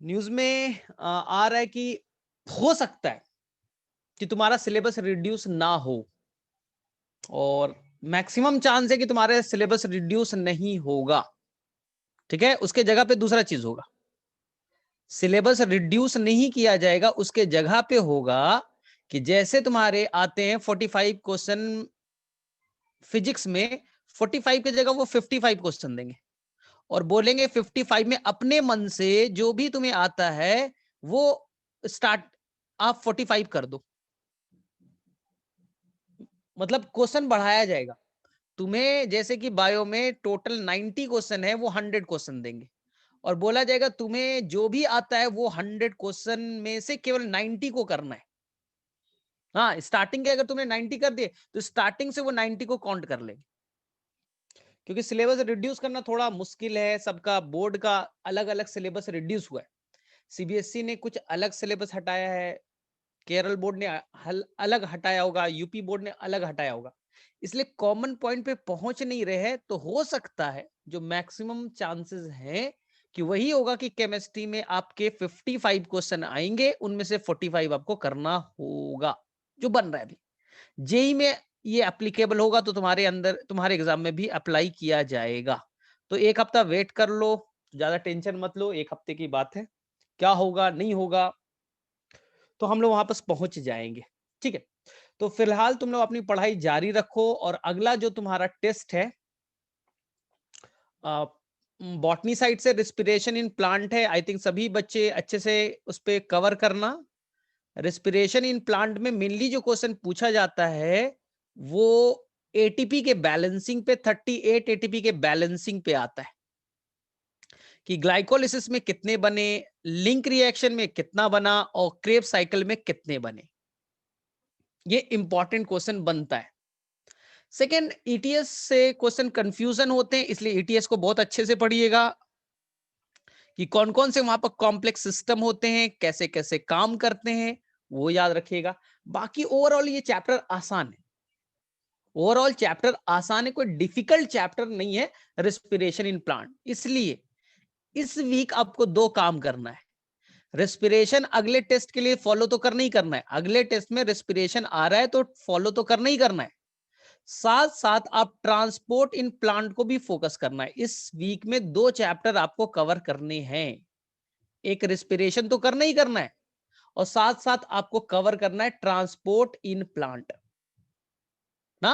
News में आ रहा है कि हो सकता है कि तुम्हारा सिलेबस रिड्यूस ना हो, और मैक्सिमम चांस है कि तुम्हारे सिलेबस रिड्यूस नहीं होगा। ठीक है, उसके जगह पे दूसरा चीज होगा। सिलेबस रिड्यूस नहीं किया जाएगा, उसके जगह पे होगा कि जैसे तुम्हारे आते हैं 45 क्वेश्चन फिजिक्स में, 45 की जगह वो 55 क्वेश्चन देंगे और बोलेंगे 55 में अपने मन से जो भी तुम्हें आता है वो स्टार्ट आप 45 कर दो। मतलब क्वेश्चन बढ़ाया जाएगा। तुम्हें जैसे कि बायो में टोटल 90 क्वेश्चन है, वो 100 क्वेश्चन देंगे और बोला जाएगा तुम्हें जो भी आता है वो 100 क्वेश्चन में से केवल 90 को करना है। हाँ, स्टार्टिंग के अगर तुमने 90 कर दिए तो स्टार्टिंग से वो 90 को काउंट कर लेंगे। क्योंकि सिलेबस रिड्यूस करना थोड़ा मुश्किल है, सबका बोर्ड का अलग अलग सिलेबस रिड्यूस हुआ है। सीबीएसई ने कुछ अलग सिलेबस हटाया है, केरल बोर्ड ने अलग हटाया होगा, यूपी बोर्ड ने अलग हटाया होगा। इसलिए कॉमन पॉइंट पे पहुंच नहीं रहे हैं, तो हो सकता है जो मैक्सिमम चांसेस हैं कि वही होगा कि केमिस्ट्री में आपके 55 क्वेश्चन आएंगे, उनमें से 45 आपको करना होगा, जो बन रहा है अभी। जेई में ये एप्लीकेबल होगा तो तुम्हारे अंदर तुम्हारे एग्जाम में भी अप्लाई किया जाएगा। तो एक हफ्ता वेट कर लो, ज्यादा टेंशन मत लो, एक हफ्ते की बात है। क्या होगा नहीं होगा तो हम लोग वहां पर पहुंच जाएंगे। ठीक है, तो फिलहाल तुम लोग अपनी पढ़ाई जारी रखो, और अगला जो तुम्हारा टेस्ट है बॉटनी साइड से रिस्पिरेशन इन प्लांट है। आई थिंक सभी बच्चे अच्छे से उस पर कवर करना। रेस्पिरेशन इन प्लांट में मेनली जो क्वेश्चन पूछा जाता है वो एटीपी के बैलेंसिंग पे, 38 एटीपी के बैलेंसिंग पे आता है कि ग्लाइकोलिसिस में कितने बने, लिंक रिएक्शन में कितना बना, और क्रेब्स साइकिल में कितने बने। ये इंपॉर्टेंट क्वेश्चन बनता है। सेकेंड, ईटीएस से क्वेश्चन कंफ्यूजन होते हैं, इसलिए ईटीएस को बहुत अच्छे से पढ़िएगा कि कौन कौन से वहां पर कॉम्प्लेक्स सिस्टम होते हैं, कैसे कैसे काम करते हैं, वो याद रखिएगा। बाकी ओवरऑल ये चैप्टर आसान है, ओवरऑल चैप्टर आसान है, कोई डिफिकल्ट चैप्टर नहीं है रेस्पिरेशन इन प्लांट। इसलिए इस वीक आपको दो काम करना है। रेस्पिरेशन अगले टेस्ट के लिए फॉलो तो करना ही करना है, अगले टेस्ट में रेस्पिरेशन आ रहा है तो फॉलो तो करना ही करना है। साथ साथ आप ट्रांसपोर्ट इन प्लांट को भी फोकस करना है। इस वीक में दो चैप्टर आपको कवर करने हैं, एक रेस्पिरेशन तो करना ही करना है, और साथ साथ आपको कवर करना है ट्रांसपोर्ट इन प्लांट ना।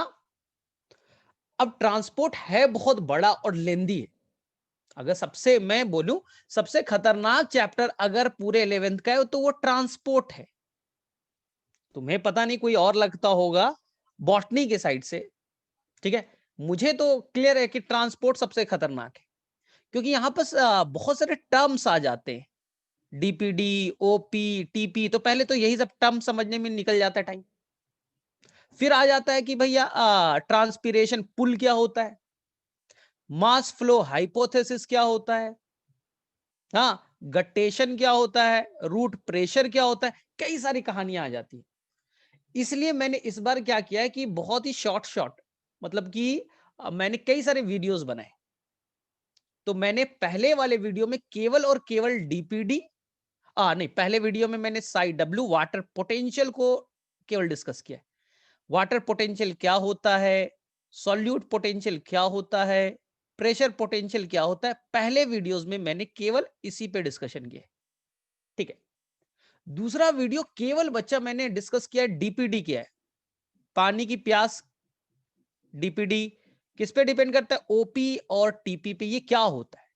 अब ट्रांसपोर्ट है बहुत बड़ा और लेंदी है। अगर सबसे मैं बोलूं सबसे खतरनाक चैप्टर अगर पूरे 11th का है तो वो ट्रांसपोर्ट है। तुम्हें पता नहीं कोई और लगता होगा बॉटनी के साइड से, ठीक है। मुझे तो क्लियर है कि ट्रांसपोर्ट सबसे खतरनाक है, क्योंकि यहां पर बहुत सारे टर्म्स आ जाते हैं, डीपीडी, ओपी, टीपी। तो पहले तो यही सब टर्म समझने में निकल जाता है टाइम। फिर आ जाता है कि भैया ट्रांसपीरेशन पुल क्या होता है, मास फ्लो हाइपोथेसिस क्या होता है, हाँ गटेशन क्या होता है, रूट प्रेशर क्या होता है, कई सारी कहानियां आ जाती है। इसलिए मैंने इस बार क्या किया है कि बहुत ही शॉर्ट शॉर्ट, मतलब कि मैंने कई सारे वीडियोस बनाए। तो मैंने पहले वाले वीडियो में केवल और केवल डीपीडी, नहीं, पहले वीडियो में मैंने साई डब्ल्यू वाटर पोटेंशियल को केवल डिस्कस किया। वाटर पोटेंशियल क्या होता है, सॉल्यूट पोटेंशियल क्या होता है, प्रेशर पोटेंशियल क्या होता है, पहले वीडियोस में मैंने केवल इसी पे डिस्कशन किया। ठीक है, दूसरा वीडियो केवल बच्चा मैंने डिस्कस किया डीपीडी क्या है, पानी की प्यास। डीपीडी किस पे डिपेंड करता है, ओपी और टीपी पे। ये क्या होता है,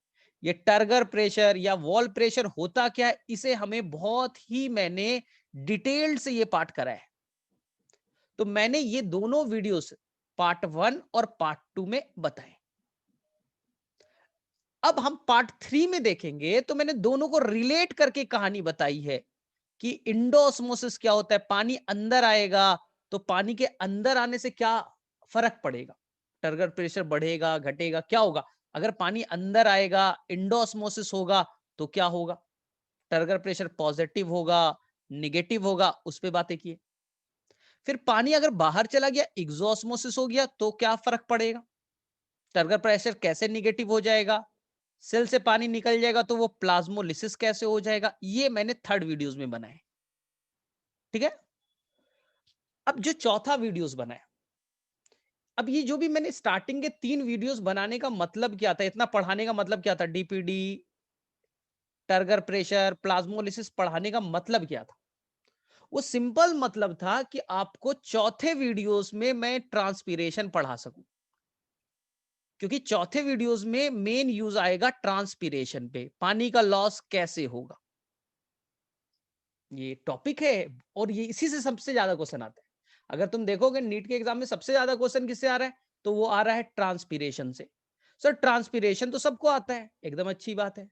ये टर्गर प्रेशर या वॉल प्रेशर होता क्या है, इसे हमें बहुत ही मैंने डिटेल्ड से ये पार्ट करा है। तो मैंने ये दोनों वीडियोस पार्ट 1 और पार्ट 2 में बताए। अब हम पार्ट 3 में देखेंगे तो मैंने दोनों को रिलेट करके कहानी बताई है कि इंडोस्मोसिस क्या होता है, पानी अंदर आएगा तो पानी के अंदर आने से क्या फर्क पड़ेगा, टर्गर प्रेशर बढ़ेगा घटेगा, क्या होगा। अगर पानी अंदर आएगा इंडोस्मोसिस होगा तो क्या होगा, टर्गर प्रेशर पॉजिटिव होगा निगेटिव होगा, उस पर बातें किए। फिर पानी अगर बाहर चला गया एग्जॉस्मोसिस हो गया तो क्या फर्क पड़ेगा, टर्गर प्रेशर कैसे निगेटिव हो जाएगा, सेल से पानी निकल जाएगा तो वो प्लाज्मोलिसिस कैसे हो जाएगा, ये मैंने थर्ड वीडियोस में बनाए। ठीक है, अब जो चौथा वीडियोस बनाया, अब ये जो भी मैंने स्टार्टिंग के 3 वीडियोस बनाने का मतलब क्या था, इतना पढ़ाने का मतलब क्या था, डीपीडी, टर्गर प्रेशर, प्लाज्मोलिसिस पढ़ाने का मतलब क्या था? वो सिंपल मतलब था कि आपको चौथे वीडियोस में मैं ट्रांसपीरेशन पढ़ा सकूं, क्योंकि चौथे वीडियोस में मेन यूज आएगा ट्रांसपीरेशन पे, पानी का लॉस कैसे होगा, ये टॉपिक है। और ये इसी से सबसे ज्यादा क्वेश्चन आते हैं। अगर तुम देखोगे नीट के एग्जाम में सबसे ज्यादा क्वेश्चन किससे आ रहा है, तो वो आ रहा है ट्रांसपीरेशन से। सर ट्रांसपीरेशन तो सबको आता है, एकदम अच्छी बात है।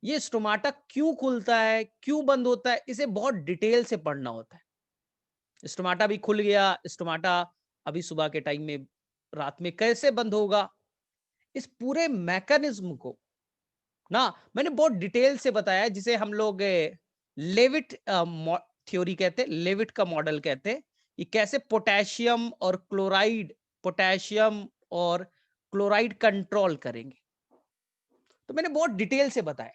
ये स्टोमाटा क्यों खुलता है, क्यों बंद होता है, इसे बहुत डिटेल से पढ़ना होता है। स्टोमाटा भी खुल गया, स्टोमाटा अभी सुबह के टाइम में, रात में कैसे बंद होगा, इस पूरे मैकेनिज्म को ना मैंने बहुत डिटेल से बताया है, जिसे हम लोग लेविट थ्योरी कहते हैं, लेविट का मॉडल कहते हैं। ये कैसे पोटेशियम और क्लोराइड, पोटेशियम और क्लोराइड कंट्रोल करेंगे, तो मैंने बहुत डिटेल से बताया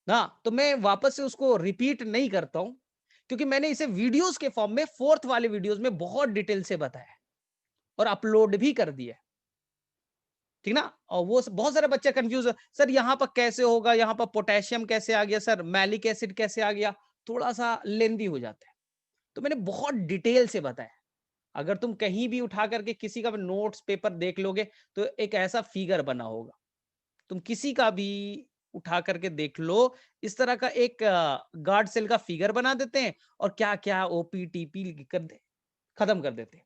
ना। तो मैं वापस से उसको रिपीट नहीं करता हूं, क्योंकि मैंने इसे वीडियोस के फॉर्म में फोर्थ वाले वीडियोस में बहुत डिटेल से बताया और अपलोड भी कर दिया, ठीक ना। और वो बहुत सारे बच्चे कंफ्यूज, सर यहाँ पर कैसे होगा, यहाँ पर पोटेशियम कैसे आ गया, सर मैलिक एसिड कैसे आ गया, थोड़ा सा लेंदी हो जाता है। तो मैंने बहुत डिटेल से बताया। अगर तुम कहीं भी उठा करके किसी का भी नोट्स पेपर देख लोगे तो एक ऐसा फिगर बना होगा, तुम किसी का भी उठा करके देख लो, इस तरह का एक गार्ड सेल का फिगर बना देते हैं और क्या क्या ओपीटीपी कर दे, खत्म कर देते हैं।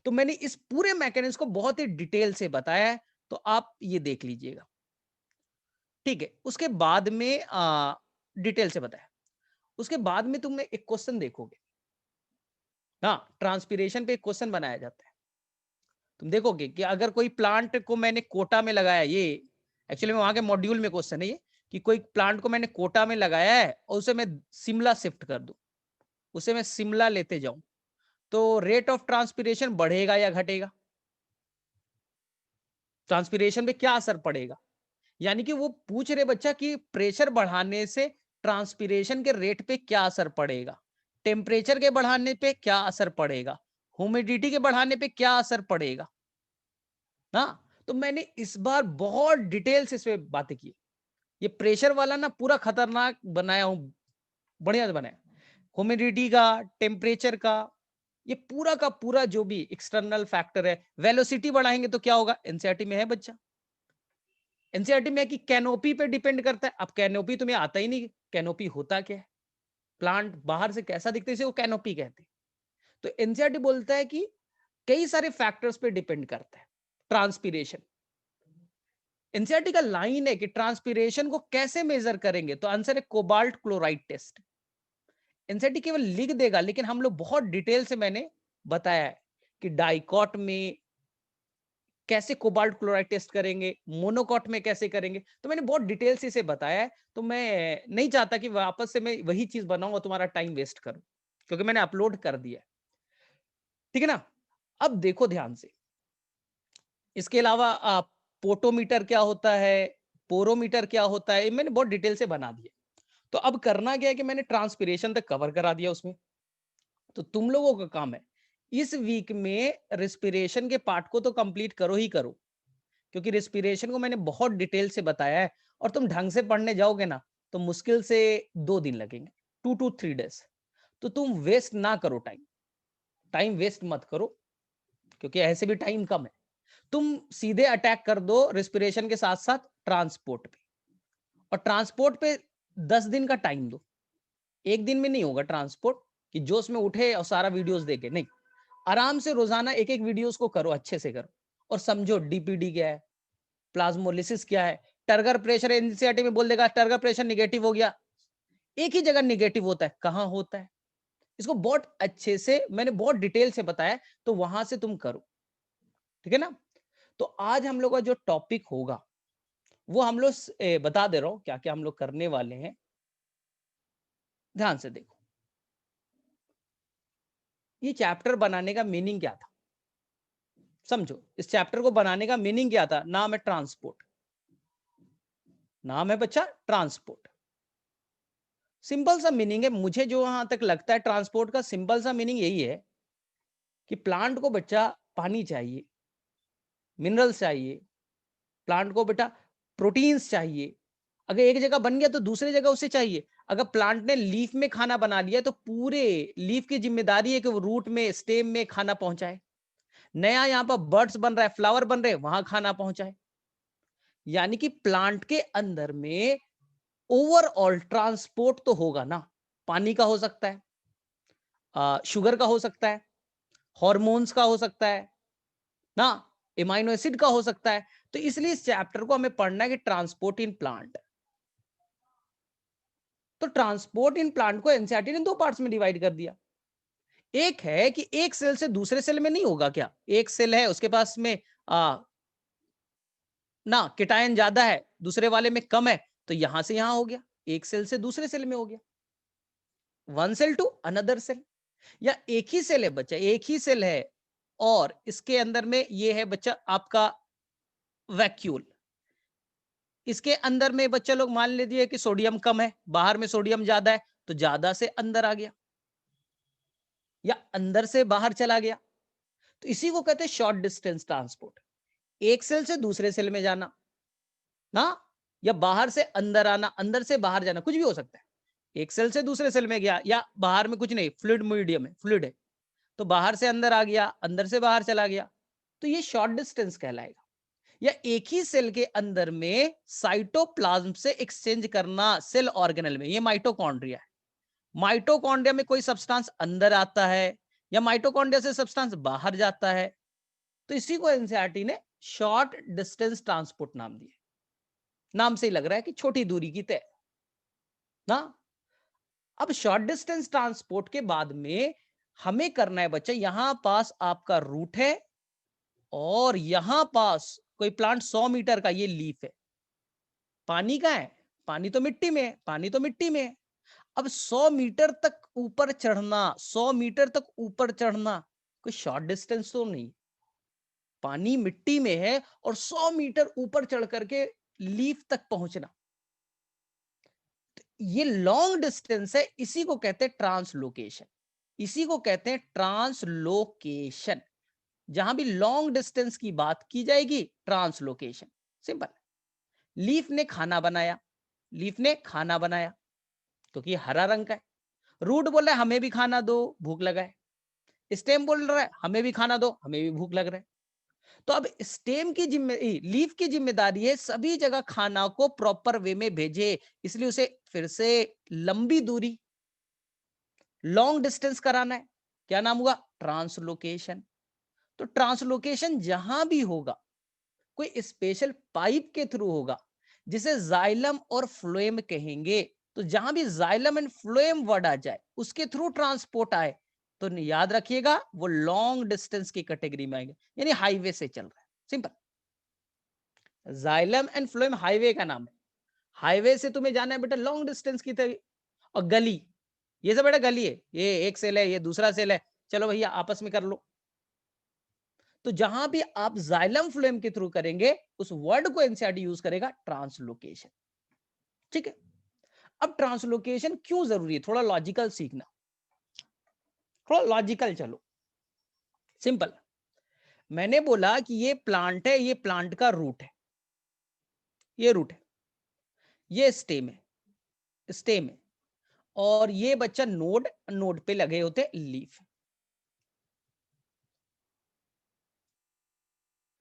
तो मैंने इस पूरे मैकेनिज्म को बहुत ही डिटेल से बताया है, तो आप ये देख लीजिएगा, ठीक है। उसके बाद में डिटेल से बताया, उसके बाद में तुम एक क्वेश्चन देखोगे, हाँ ट्रांसपीरेशन पे एक क्वेश्चन बनाया जाता है। तुम देखोगे कि अगर कोई प्लांट को मैंने कोटा में लगाया, ये एक्चुअली में वहां के मॉड्यूल में क्वेश्चन है ये, कि कोई प्लांट को मैंने कोटा में लगाया है और उसे मैं शिमला शिफ्ट कर दूं, उसे मैं शिमला लेते जाऊं, तो रेट ऑफ ट्रांसपीरेशन बढ़ेगा या घटेगा, ट्रांसपीरेशन पे क्या असर पड़ेगा। यानी कि वो पूछ रहे बच्चा कि प्रेशर बढ़ाने से ट्रांसपीरेशन के रेट पे क्या असर पड़ेगा, टेम्परेचर के बढ़ाने पे क्या असर पड़ेगा, ह्यूमिडिटी के बढ़ाने पे क्या असर पड़ेगा ना। तो मैंने इस बार बहुत डिटेल से इस पे बातें की। ये प्रेशर वाला ना पूरा खतरनाक बनाया हूं, बढ़िया से बनाया, ह्यूमिडिटी का, टेम्परेचर का, ये पूरा का पूरा जो भी एक्सटर्नल फैक्टर है। वेलोसिटी बढ़ाएंगे तो क्या होगा, एनसीईआरटी में है बच्चा, एनसीईआरटी में है कि कैनोपी पे डिपेंड करता है। अब कैनोपी तुम्हें आता ही नहीं, कैनोपी होता क्या है, प्लांट बाहर से कैसा दिखता है इसे वो कैनोपी कहते हैं। तो एनसीईआरटी बोलता है कि कई सारे फैक्टर्स पे डिपेंड करता है ट्रांसपीरेशन। एनसीईआरटी का लाइन है कि ट्रांसपीरेशन को कैसे मेजर करेंगे, तो आंसर है कोबाल्ट क्लोराइड टेस्ट। एनसीईआरटी केवल लिख देगा, लेकिन हम लोग बहुत डिटेल से मैंने बताया है कि डाइकॉट में कैसे कोबाल्ट क्लोराइड टेस्ट करेंगे, मोनोकॉट में कैसे करेंगे, तो मैंने बहुत डिटेल से इसे बताया है। तो मैं नहीं चाहता कि वापस से मैं वही चीज बनाऊं और तुम्हारा टाइम वेस्ट करूं, क्योंकि मैंने अपलोड कर दिया है, ठीक है ना। अब देखो ध्यान से, इसके अलावा पोटोमीटर क्या होता है, पोरोमीटर क्या होता है, ये मैंने बहुत डिटेल से बना दिया। तो अब करना क्या है कि मैंने ट्रांसपीरेशन तक कवर करा दिया उसमें। तो तुम लोगों का काम है इस वीक में रिस्पिरेशन के पार्ट को तो कंप्लीट करो ही करो, क्योंकि रिस्पिरेशन को मैंने बहुत डिटेल से बताया है। और तुम ढंग से पढ़ने जाओगे ना तो मुश्किल से 2 दिन लगेंगे, 2 to 3 days। तो तुम वेस्ट ना करो टाइम, टाइम वेस्ट मत करो, क्योंकि ऐसे भी टाइम कम है। तुम सीधे अटैक कर दो रिस्पिरेशन के साथ साथ ट्रांसपोर्ट पे, और ट्रांसपोर्ट पे 10 दिन का टाइम दो। एक दिन में नहीं होगा ट्रांसपोर्ट कि जोश में उठे और सारा वीडियोस देखे, नहीं। आराम से रोजाना एक एक वीडियोस को करो, अच्छे से करो और समझो डीपीडी क्या है, प्लाज्मोलिसिस क्या है। टर्गर प्रेशर एनसीईआरटी में बोल देगा टर्गर प्रेशर निगेटिव हो गया, एक ही जगह निगेटिव होता है, कहां होता है, इसको बहुत अच्छे से मैंने बहुत डिटेल से बताया। तो वहां से तुम करो, ठीक है ना। तो आज हम लोग का जो टॉपिक होगा वो हम लोग बता दे रहा हूं क्या क्या हम लोग करने वाले हैं, ध्यान से देखो। ये चैप्टर बनाने का मीनिंग क्या था, समझो। इस चैप्टर को बनाने का मीनिंग क्या था, नाम है ट्रांसपोर्ट। नाम है बच्चा ट्रांसपोर्ट। सिंपल सा मीनिंग है, मुझे जो यहां तक लगता है ट्रांसपोर्ट का सिंपल सा मीनिंग यही है कि प्लांट को बच्चा पानी चाहिए, मिनरल्स चाहिए, प्लांट को बेटा प्रोटीन्स चाहिए। अगर एक जगह बन गया तो दूसरी जगह उसे चाहिए। अगर प्लांट ने लीफ में खाना बना लिया तो पूरे लीफ की जिम्मेदारी है कि वो रूट में, स्टेम में खाना पहुंचाए। नया यहाँ पर बर्ड्स बन रहा है, फ्लावर बन रहे हैं, वहां खाना पहुंचाए। यानी कि प्लांट के अंदर में ओवरऑल ट्रांसपोर्ट तो होगा ना। पानी का हो सकता है, शुगर का हो सकता है, हॉर्मोन्स का हो सकता है ना, एमाइनो एसिड का हो सकता है। तो इसलिए इस चैप्टर को हमें पढ़ना है कि ट्रांसपोर्ट इन प्लांट। तो ट्रांसपोर्ट इन प्लांट को एनसीईआरटी ने दो पार्ट्स में डिवाइड कर दिया। एक है कि एक सेल से दूसरे सेल में नहीं होगा क्या, एक सेल है उसके पास में ना केटायन ज्यादा है, दूसरे वाले में कम है, तो यहां से यहां हो गया, एक सेल से दूसरे सेल में हो गया, one cell to another cell. या एक ही सेल है बच्चा, एक ही सेल है और इसके अंदर में ये है बच्चा आपका वैक्यूल। इसके अंदर में बच्चा लोग मान लीजिए कि सोडियम कम है, बाहर में सोडियम ज्यादा है, तो ज्यादा से अंदर आ गया या अंदर से बाहर चला गया। तो इसी को कहते हैं शॉर्ट डिस्टेंस ट्रांसपोर्ट। एक सेल से दूसरे सेल में जाना ना, या बाहर से अंदर आना, अंदर से बाहर जाना, कुछ भी हो सकता है। एक सेल से दूसरे सेल में गया, या बाहर में कुछ नहीं, फ्लूइड मीडियम है, फ्लूइड है, तो बाहर से अंदर आ गया, अंदर से बाहर चला गया, तो ये शॉर्ट डिस्टेंस कहलाएगा। या एक ही सेल के अंदर में साइटोप्लाज्म से एक्सचेंज करना सेल ऑर्गेनल में, ये माइटोकॉन्ड्रिया है। माइटोकॉन्ड्रिया में कोई सब्सटेंस अंदर आता है या माइटोकॉन्ड्रिया से सब्सटेंस बाहर जाता है, तो इसी को एनसीईआरटी ने शॉर्ट डिस्टेंस ट्रांसपोर्ट नाम दिया। नाम से ही लग रहा है कि छोटी दूरी की तय ना। अब शॉर्ट डिस्टेंस ट्रांसपोर्ट के बाद में हमें करना है बच्चा, यहां पास आपका रूट है और यहां पास कोई प्लांट 100 मीटर का ये लीफ है। पानी का है, पानी तो मिट्टी में है, पानी तो मिट्टी में है। अब 100 मीटर तक ऊपर चढ़ना, 100 मीटर तक ऊपर चढ़ना कोई शॉर्ट डिस्टेंस तो नहीं। पानी मिट्टी में है और 100 मीटर ऊपर चढ़ करके लीफ तक पहुंचना, ये लॉन्ग डिस्टेंस है। इसी को कहते हैं ट्रांसलोकेशन, इसी को कहते हैं ट्रांसलोकेशन। जहां भी लॉन्ग डिस्टेंस की बात की जाएगी, ट्रांसलोकेशन। सिंपल। लीफ ने खाना बनाया, लीफ ने खाना बनाया क्योंकि हरा रंग का है। रूट बोल रहा है हमें भी खाना दो, भूख लगा है। स्टेम बोल रहा है हमें भी खाना दो, हमें भी भूख लग रहा है। तो अब स्टेम की जिम्मेदारी, लीफ की जिम्मेदारी है सभी जगह खाना को प्रॉपर वे में भेजे, इसलिए उसे फिर से लंबी दूरी, लॉन्ग डिस्टेंस कराना है। क्या नाम हुआ? ट्रांसलोकेशन। तो ट्रांसलोकेशन जहां भी होगा, कोई स्पेशल पाइप के थ्रू होगा, जिसे जाइलम और फ्लोएम कहेंगे। तो जहां भी जाइलम एंड फ्लोएम वर्ड आ जाए, उसके थ्रू ट्रांसपोर्ट आए, तो याद रखिएगा वो लॉन्ग डिस्टेंस की कैटेगरी में आएंगे, यानी हाईवे से चल रहा है। Simple. Xylem and phloem highway का नाम है। हाईवे से तुम्हें जाना है बेटा लॉन्ग डिस्टेंस की तरह। और गली, ये सब बेटा गली है, ये एक सेल है, ये दूसरा सेल है, चलो भैया आपस में कर लो। तो जहां भी आप जाइलम फ्लोएम के थ्रू करेंगे, उस वर्ड को एनसीईआरटी यूज करेगा ट्रांसलोकेशन। ठीक है। अब ट्रांसलोकेशन क्यों जरूरी है, थोड़ा लॉजिकल सीखना, थोड़ा लॉजिकल चलो। सिंपल। मैंने बोला कि ये प्लांट है, ये प्लांट का रूट है, ये रूट है, ये स्टेम है, स्टेम है, और ये बच्चा नोड, नोड पे लगे होते लीफ।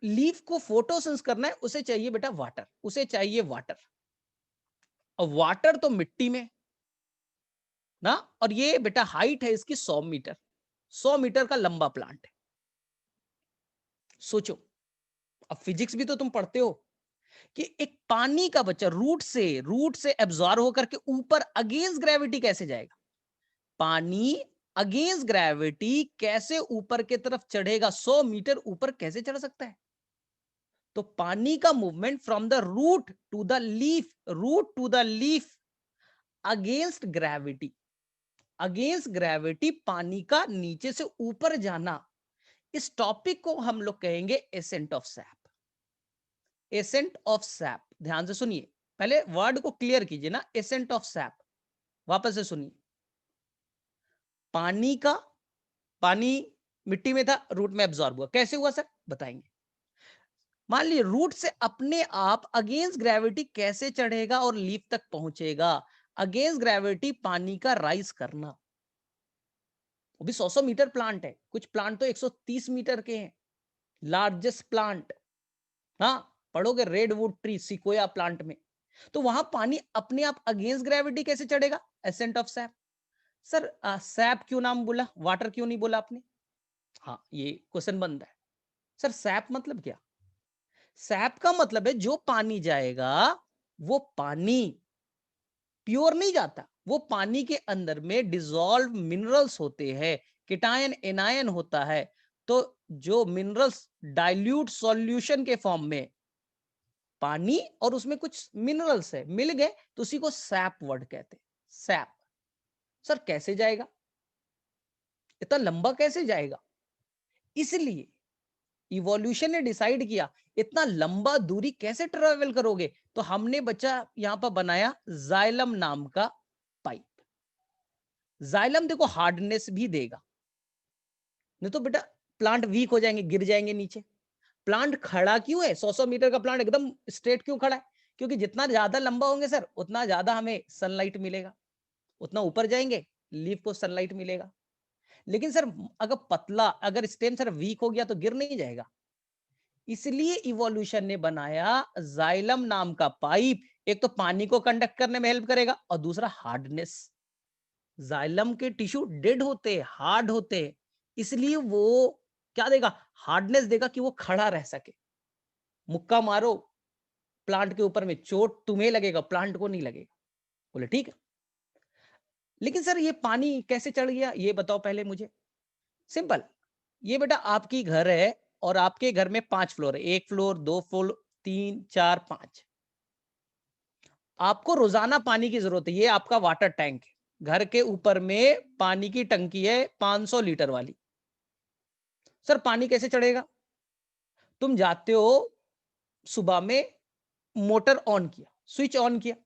लीफ को फोटोसिंथेसिस करना है, उसे चाहिए बेटा वाटर, उसे चाहिए वाटर। और वाटर तो मिट्टी में ना, और ये बेटा हाइट है इसकी 100 मीटर, 100 मीटर का लंबा प्लांट है। सोचो, अब फिजिक्स भी तो तुम पढ़ते हो कि एक पानी का बच्चा रूट से एब्जॉर्ब होकर के ऊपर अगेंस्ट ग्रेविटी कैसे जाएगा। पानी अगेंस्ट ग्रेविटी कैसे ऊपर की तरफ चढ़ेगा, 100 मीटर ऊपर कैसे चढ़ सकता है। तो पानी का movement from the root to the leaf, root to the leaf against gravity, against gravity पानी का नीचे से ऊपर जाना, इस टॉपिक को हम लोग कहेंगे ascent of SAP. Ascent of SAP, ध्यान से सुनिए, पहले वर्ड को क्लियर कीजिए ना, एसेंट ऑफ सैप। वापस से सुनिए, पानी मिट्टी में था, रूट में एब्जॉर्ब हुआ, कैसे हुआ सर बताएंगे। मान लीजिए रूट से अपने आप अगेंस्ट ग्रेविटी कैसे चढ़ेगा और लीफ तक पहुंचेगा। अगेंस्ट ग्रेविटी पानी का राइज करना, वो भी 100 मीटर प्लांट है, कुछ प्लांट तो 130 मीटर के हैं, लार्जेस्ट प्लांट। हाँ, पढ़ोगे रेडवुड ट्री, सिकोया प्लांट में, तो वहां पानी अपने आप अगेंस्ट ग्रेविटी कैसे चढ़ेगा, ascent of SAP. Sir SAP क्यों नाम बोला, वाटर क्यों नहीं बोला आपने। हाँ, ये क्वेश्चन बनता है। सर सैप मतलब क्या, सैप का मतलब है जो पानी जाएगा वो पानी प्योर नहीं जाता, वो पानी के अंदर में डिसॉल्व मिनरल्स होते हैं, कीटायन एनायन होता है। तो जो मिनरल्स डाइल्यूट सॉल्यूशन के फॉर्म में पानी और उसमें कुछ मिनरल्स है मिल गए, तो उसी को सैप वर्ड कहते हैं, सैप। सर कैसे जाएगा, इतना लंबा कैसे जाएगा, इसलिए इवोल्यूशन ने डिसाइड किया इतना लंबा दूरी कैसे ट्रेवल करोगे, तो हमने बच्चा यहां पर बनाया जाइलम नाम का पाइप। जाइलम देखो हार्डनेस भी देगा, नहीं तो बेटा प्लांट वीक हो जाएंगे, गिर जाएंगे नीचे। प्लांट खड़ा क्यों है, 100 मीटर का प्लांट एकदम स्ट्रेट क्यों खड़ा है, क्योंकि जितना ज्यादा लंबा होंगे सर उतना ज्यादा हमें सनलाइट मिलेगा, उतना ऊपर जाएंगे लीफ को सनलाइट मिलेगा। लेकिन सर अगर पतला, अगर स्टेम सर वीक हो गया तो गिर नहीं जाएगा। इसलिए इवोल्यूशन ने बनाया जाइलम नाम का पाइप, एक तो पानी को कंडक्ट करने में हेल्प करेगा और दूसरा हार्डनेस। जाइलम के टिश्यू डेड होते, हार्ड होते, इसलिए वो क्या देगा, हार्डनेस देगा कि वो खड़ा रह सके। मुक्का मारो प्लांट के ऊपर में, चोट तुम्हें लगेगा, प्लांट को नहीं लगेगा। बोले ठीक है। लेकिन सर ये पानी कैसे चढ़ गया ये बताओ पहले मुझे। सिंपल, ये बेटा आपकी घर है और आपके घर में 5 फ्लोर है, 1 फ्लोर 2 फ्लोर 3 4 5। आपको रोजाना पानी की जरूरत है, ये आपका वाटर टैंक है, घर के ऊपर में पानी की टंकी है 500 लीटर वाली। सर पानी कैसे चढ़ेगा, तुम जाते हो सुबह में, मोटर ऑन किया, स्विच ऑन किया,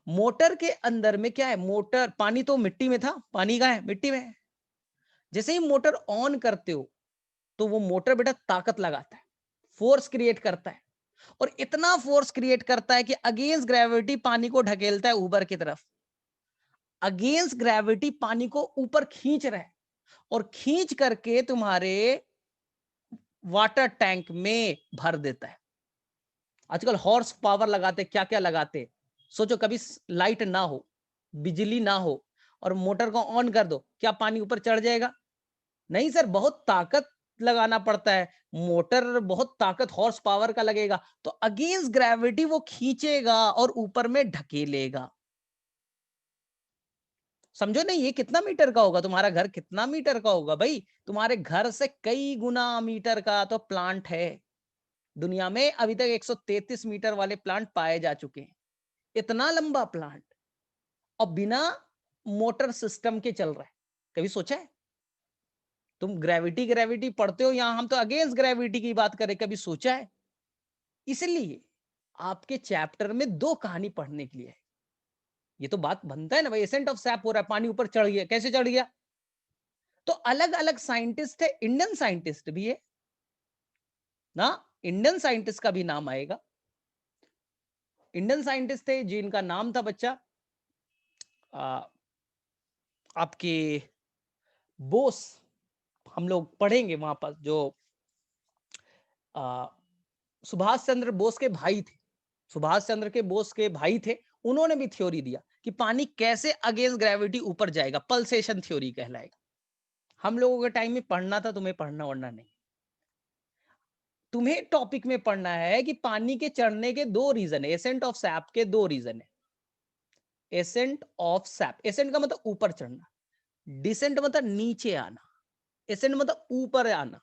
मोटर के अंदर में क्या है, मोटर पानी तो मिट्टी में था, पानी कहां है, मिट्टी में है। जैसे ही मोटर ऑन करते हो तो वो मोटर बेटा ताकत लगाता है, फोर्स क्रिएट करता है, और इतना फोर्स क्रिएट करता है कि अगेंस्ट ग्रेविटी पानी को ढकेलता है ऊपर की तरफ। अगेंस्ट ग्रेविटी पानी को ऊपर खींच रहा है और खींच करके तुम्हारे वाटर टैंक में भर देता है। आजकल हॉर्स पावर लगाते, क्या क्या लगाते, सोचो कभी लाइट ना हो, बिजली ना हो और मोटर को ऑन कर दो, क्या पानी ऊपर चढ़ जाएगा, नहीं सर, बहुत ताकत लगाना पड़ता है, मोटर बहुत ताकत हॉर्स पावर का लगेगा, तो अगेंस्ट ग्रेविटी वो खींचेगा और ऊपर में ढकेलेगा। समझो नहीं, ये कितना मीटर का होगा, तुम्हारा घर कितना मीटर का होगा भाई, तुम्हारे घर से कई गुना मीटर का तो प्लांट है। दुनिया में अभी तक 133 मीटर वाले प्लांट पाए जा चुके हैं, इतना लंबा प्लांट, और बिना मोटर सिस्टम के चल रहा है। कभी सोचा है, तुम ग्रेविटी ग्रेविटी पढ़ते हो, यहां हम तो अगेंस्ट ग्रेविटी की बात करें, कभी सोचा है। इसलिए आपके चैप्टर में 2 कहानी पढ़ने के लिए है। ये तो बात बनता है ना भाई, एसेंट ऑफ सैप हो रहा है, पानी ऊपर चढ़ गया, कैसे चढ़ गया। तो अलग अलग साइंटिस्ट है, इंडियन साइंटिस्ट भी है ना, इंडियन साइंटिस्ट का भी नाम आएगा। इंडियन साइंटिस्ट थे जिनका नाम था बच्चा आपके बोस, हम लोग पढ़ेंगे वहां पर, जो सुभाष चंद्र बोस के भाई थे, सुभाष चंद्र के बोस के भाई थे, उन्होंने भी थ्योरी दिया कि पानी कैसे अगेंस्ट ग्रेविटी ऊपर जाएगा, पल्सेशन थ्योरी कहलाएगा। हम लोगों के टाइम में पढ़ना था, तुम्हें पढ़ना वढ़ना नहीं, तुम्हें टॉपिक में पढ़ना है कि पानी के चढ़ने के 2 रीजन है, एसेंट ऑफ सैप के 2 रीजन है। एसेंट ऑफ सैप, एसेंट का मतलब ऊपर चढ़ना, डिसेंट मतलब नीचे आना, एसेंट मतलब ऊपर आना।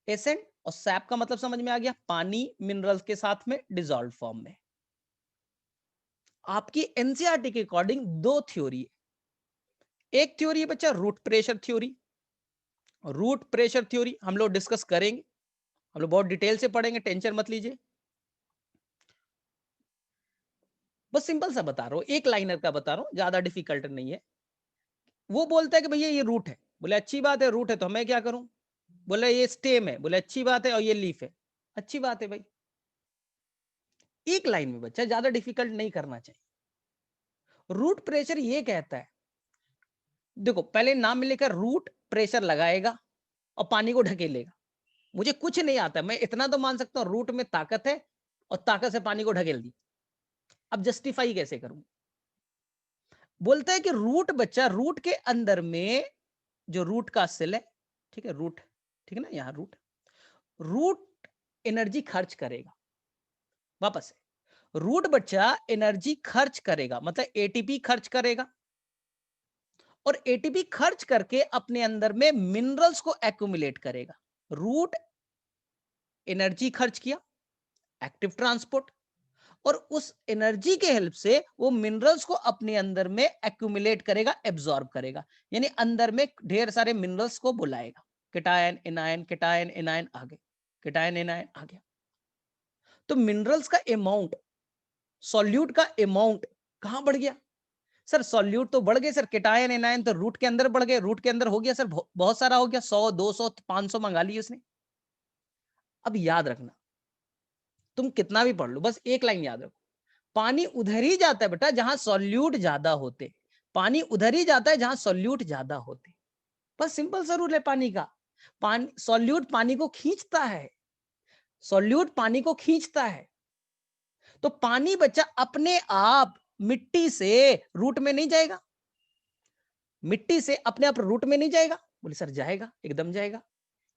एसेंट और सैप का मतलब समझ में आ गया, पानी मिनरल्स के साथ में डिसॉल्व फॉर्म में। आपकी एनसीईआरटी के अकॉर्डिंग 2 थ्योरी है, एक थ्योरी है बच्चा root pressure theory. Root pressure theory हम लोग डिस्कस करेंगे, हम लोग बहुत डिटेल से पढ़ेंगे, टेंशन मत लीजिए। बस सिंपल सा बता रहा हूँ, एक लाइनर का बता रहा हूँ, ज्यादा डिफिकल्ट नहीं है। वो बोलता है कि भैया ये रूट है, बोले अच्छी बात है, रूट है तो मैं क्या करूं? बोले ये स्टेम है, बोले अच्छी बात है, और ये लीफ है, अच्छी बात है भाई। एक लाइन में बच्चा, ज्यादा डिफिकल्ट नहीं करना चाहिए। रूट प्रेशर ये कहता है, देखो पहले नाम में लेकर रूट प्रेशर लगाएगा और पानी को ढकेलेगा। मुझे कुछ नहीं आता, मैं इतना तो मान सकता हूं रूट में ताकत है और ताकत से पानी को ढकेल दी। अब जस्टिफाई कैसे करूं? बोलता है कि रूट बच्चा, रूट के अंदर में जो रूट का सेल है, ठीक है, रूट, ठीक है ना, यहां रूट, रूट एनर्जी खर्च करेगा। वापस से, रूट बच्चा एनर्जी खर्च करेगा, मतलब एटीपी खर्च करेगा, और एटीपी खर्च करके अपने अंदर में मिनरल्स को एक्यूमुलेट करेगा। रूट एनर्जी खर्च किया, एक्टिव ट्रांसपोर्ट, और उस एनर्जी के हेल्प से वो मिनरल्स को अपने अंदर में एक्यूमुलेट करेगा, एब्जॉर्ब करेगा, यानी अंदर में ढेर सारे मिनरल्स को बुलाएगा। केटायन एनायन, केटायन एनायन आ गए, केटायन एनायन आ गया। तो मिनरल्स का अमाउंट, सॉल्यूट का अमाउंट कहां बढ़ गया? सर सॉल्यूट तो बढ़ गए सर, केटायन एनायन तो रूट के अंदर बढ़ गए, रूट के अंदर हो गया सर, बहुत सारा हो गया, 100 200 500 मंगा लिए उसने। अब याद रखना, तुम कितना भी पढ़ लो, बस एक लाइन याद रखो, पानी उधर ही जाता है बेटा जहां सॉल्यूट ज्यादा होते, पानी उधर ही जाता है जहां सॉल्यूट ज्यादा होते। बस सिंपल सा रूल है पानी का। पानी, सॉल्यूट पानी को खींचता है, सॉल्यूट पानी को खींचता है। तो पानी बच्चा अपने आप मिट्टी से रूट में नहीं जाएगा, मिट्टी से अपने आप रूट में नहीं जाएगा। बोले सर जाएगा, एकदम जाएगा,